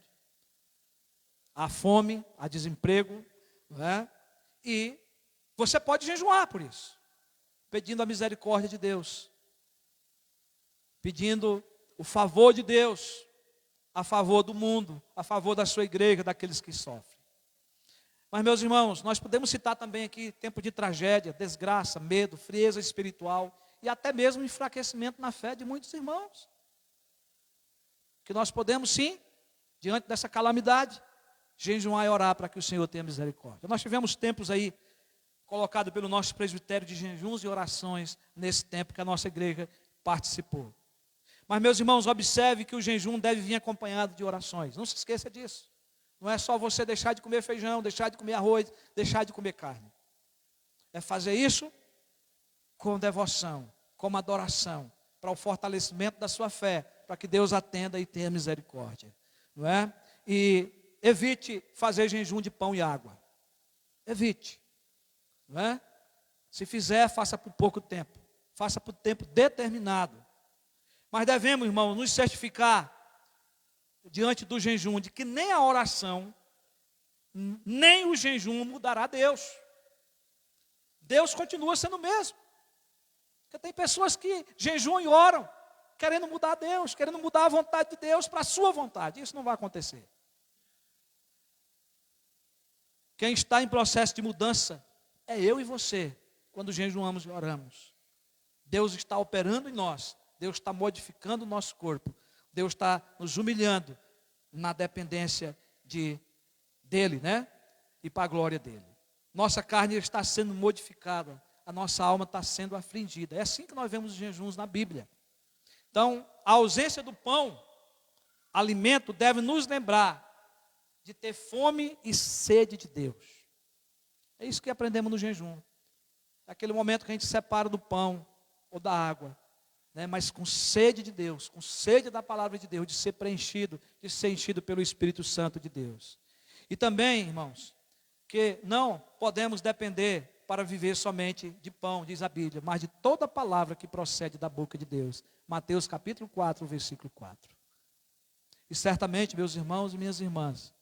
Há fome, há desemprego, não é? E você pode jejuar por isso, pedindo a misericórdia de Deus, pedindo o favor de Deus, a favor do mundo, a favor da sua igreja, daqueles que sofrem. Mas, meus irmãos, nós podemos citar também aqui tempo de tragédia, desgraça, medo, frieza espiritual e até mesmo enfraquecimento na fé de muitos irmãos. Que nós podemos sim, diante dessa calamidade, jejuar e orar para que o Senhor tenha misericórdia. Nós tivemos tempos aí, colocado pelo nosso presbitério de jejuns e orações, nesse tempo que a nossa igreja participou. Mas, meus irmãos, observe que o jejum deve vir acompanhado de orações. Não se esqueça disso. Não é só você deixar de comer feijão, deixar de comer arroz, deixar de comer carne. É fazer isso com devoção, como adoração, para o fortalecimento da sua fé, para que Deus atenda e tenha misericórdia. Não é? E evite fazer jejum de pão e água. Evite. Não é? Se fizer, faça por pouco tempo. Faça por tempo determinado. Mas devemos, irmão, nos certificar diante do jejum de que nem a oração, nem o jejum mudará Deus. Deus continua sendo o mesmo. Porque tem pessoas que jejuam e oram, querendo mudar Deus, querendo mudar a vontade de Deus para a sua vontade. Isso não vai acontecer. Quem está em processo de mudança é eu e você, quando jejuamos e oramos. Deus está operando em nós, Deus está modificando o nosso corpo, Deus está nos humilhando na dependência dEle, né? E para a glória dEle. Nossa carne está sendo modificada, a nossa alma está sendo afligida. É assim que nós vemos os jejuns na Bíblia. Então, a ausência do pão, alimento, deve nos lembrar de ter fome e sede de Deus. É isso que aprendemos no jejum. É aquele momento que a gente separa do pão ou da água, né? Mas com sede de Deus, com sede da palavra de Deus, de ser preenchido, de ser enchido pelo Espírito Santo de Deus. E também, irmãos, que não podemos depender para viver somente de pão, diz a Bíblia, mas de toda palavra que procede da boca de Deus. Mateus capítulo 4, versículo 4. E certamente, meus irmãos e minhas irmãs,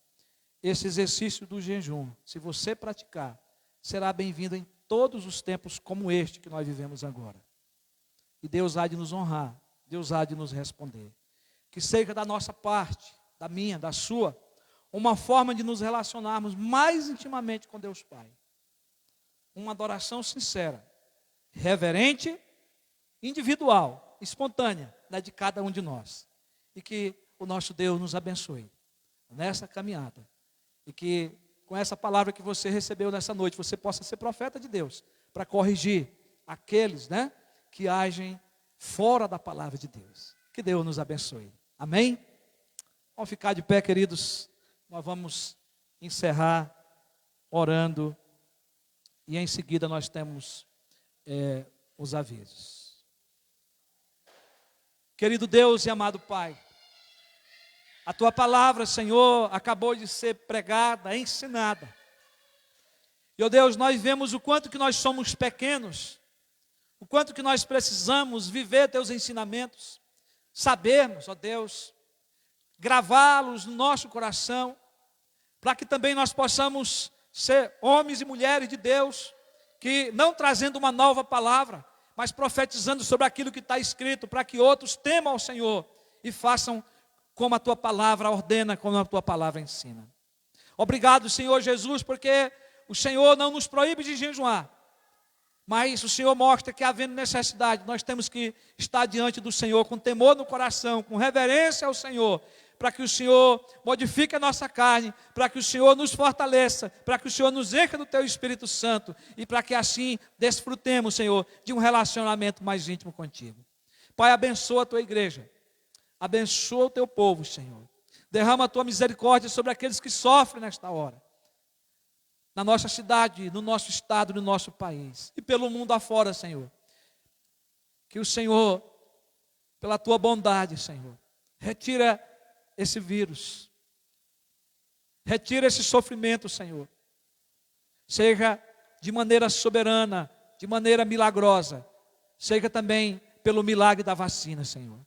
esse exercício do jejum, se você praticar, será bem-vindo em todos os tempos como este que nós vivemos agora. E Deus há de nos honrar, Deus há de nos responder. Que seja da nossa parte, da minha, da sua, uma forma de nos relacionarmos mais intimamente com Deus Pai. Uma adoração sincera, reverente, individual, espontânea, né, de cada um de nós. E que o nosso Deus nos abençoe nessa caminhada. E que com essa palavra que você recebeu nessa noite, você possa ser profeta de Deus, para corrigir aqueles, né, que agem fora da palavra de Deus. Que Deus nos abençoe. Amém? Vamos ficar de pé, queridos. Nós vamos encerrar orando. E em seguida nós temos os avisos. Querido Deus e amado Pai, a Tua palavra, Senhor, acabou de ser pregada, ensinada. E, ó Deus, nós vemos o quanto que nós somos pequenos, o quanto que nós precisamos viver Teus ensinamentos, sabermos, ó Deus, gravá-los no nosso coração, para que também nós possamos ser homens e mulheres de Deus, que não trazendo uma nova palavra, mas profetizando sobre aquilo que está escrito, para que outros temam ao Senhor e façam como a Tua palavra ordena, como a Tua palavra ensina. Obrigado, Senhor Jesus, porque o Senhor não nos proíbe de jejuar, mas o Senhor mostra que, havendo necessidade, nós temos que estar diante do Senhor com temor no coração, com reverência ao Senhor, para que o Senhor modifique a nossa carne, para que o Senhor nos fortaleça, para que o Senhor nos encha do Teu Espírito Santo e para que assim desfrutemos, Senhor, de um relacionamento mais íntimo contigo. Pai, abençoa a Tua igreja, abençoa o Teu povo, Senhor. Derrama a Tua misericórdia sobre aqueles que sofrem nesta hora, na nossa cidade, no nosso estado, no nosso país e pelo mundo afora, Senhor. Que o Senhor, pela Tua bondade, Senhor, retira esse vírus, retira esse sofrimento, Senhor, seja de maneira soberana, de maneira milagrosa, seja também pelo milagre da vacina, Senhor.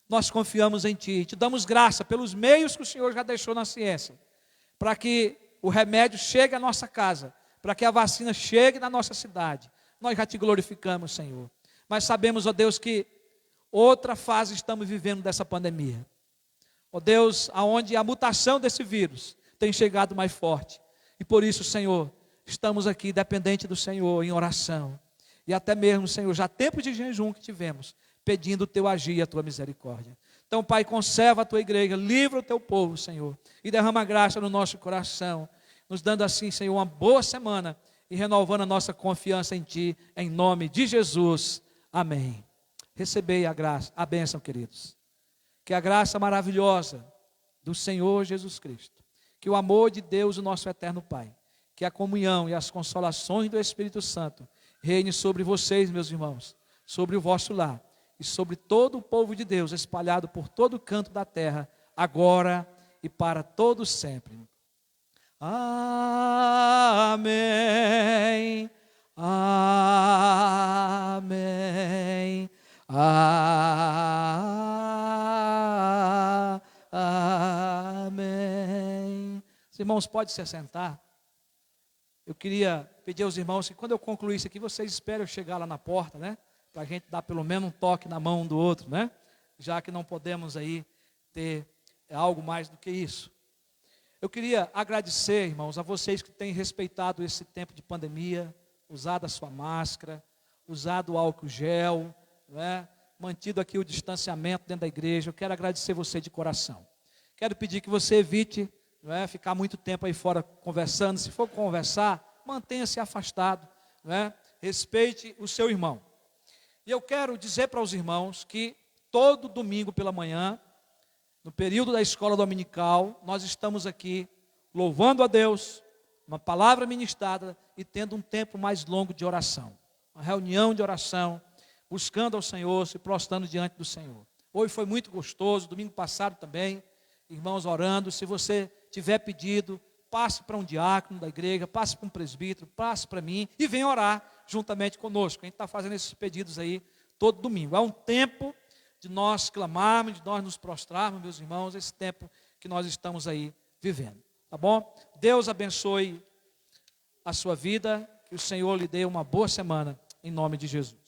Nós confiamos em Ti, Te damos graça pelos meios que o Senhor já deixou na ciência, para que o remédio chegue à nossa casa, para para que a vacina chegue na nossa cidade. Nós já te glorificamos, Senhor. Mas sabemos, ó Deus, que outra fase estamos vivendo dessa pandemia. Ó Deus, aonde a mutação desse vírus tem chegado mais forte. E por isso, Senhor, estamos aqui dependente do Senhor em oração. E até mesmo, Senhor, já tempos de jejum que tivemos, pedindo o teu agir e a tua misericórdia. Então, Pai, conserva a tua igreja, livra o teu povo, Senhor, e derrama graça no nosso coração, nos dando assim, Senhor, uma boa semana e renovando a nossa confiança em Ti, em nome de Jesus. Amém. Recebei a graça, a bênção, queridos. Que a graça maravilhosa do Senhor Jesus Cristo, que o amor de Deus, o nosso eterno Pai, que a comunhão e as consolações do Espírito Santo reine sobre vocês, meus irmãos, sobre o vosso lar e sobre todo o povo de Deus espalhado por todo o canto da terra, agora e para todos sempre. Amém. Amém. Amém. Os irmãos, pode se assentar. Eu queria pedir aos irmãos que quando eu concluir isso aqui, vocês esperem eu chegar lá na porta, né? Para a gente dar pelo menos um toque na mão um do outro, né? Já que não podemos aí ter algo mais do que isso. Eu queria agradecer, irmãos, a vocês que têm respeitado esse tempo de pandemia, usado a sua máscara, usado o álcool gel, né? Mantido aqui o distanciamento dentro da igreja. Eu quero agradecer você de coração. Quero pedir que você evite, não é, ficar muito tempo aí fora conversando. Se for conversar, mantenha-se afastado, não é? Respeite o seu irmão. E eu quero dizer para os irmãos que todo domingo pela manhã, no período da escola dominical, nós estamos aqui louvando a Deus, uma palavra ministrada e tendo um tempo mais longo de oração. Uma reunião de oração, buscando ao Senhor, se prostrando diante do Senhor. Hoje foi muito gostoso, domingo passado também, irmãos orando. Se você tiver pedido, passe para um diácono da igreja, passe para um presbítero, passe para mim e venha orar juntamente conosco. A gente está fazendo esses pedidos aí todo domingo. É um tempo de nós clamarmos, de nós nos prostrarmos, meus irmãos, esse tempo que nós estamos aí vivendo. Tá bom? Deus abençoe a sua vida, que o Senhor lhe dê uma boa semana, em nome de Jesus.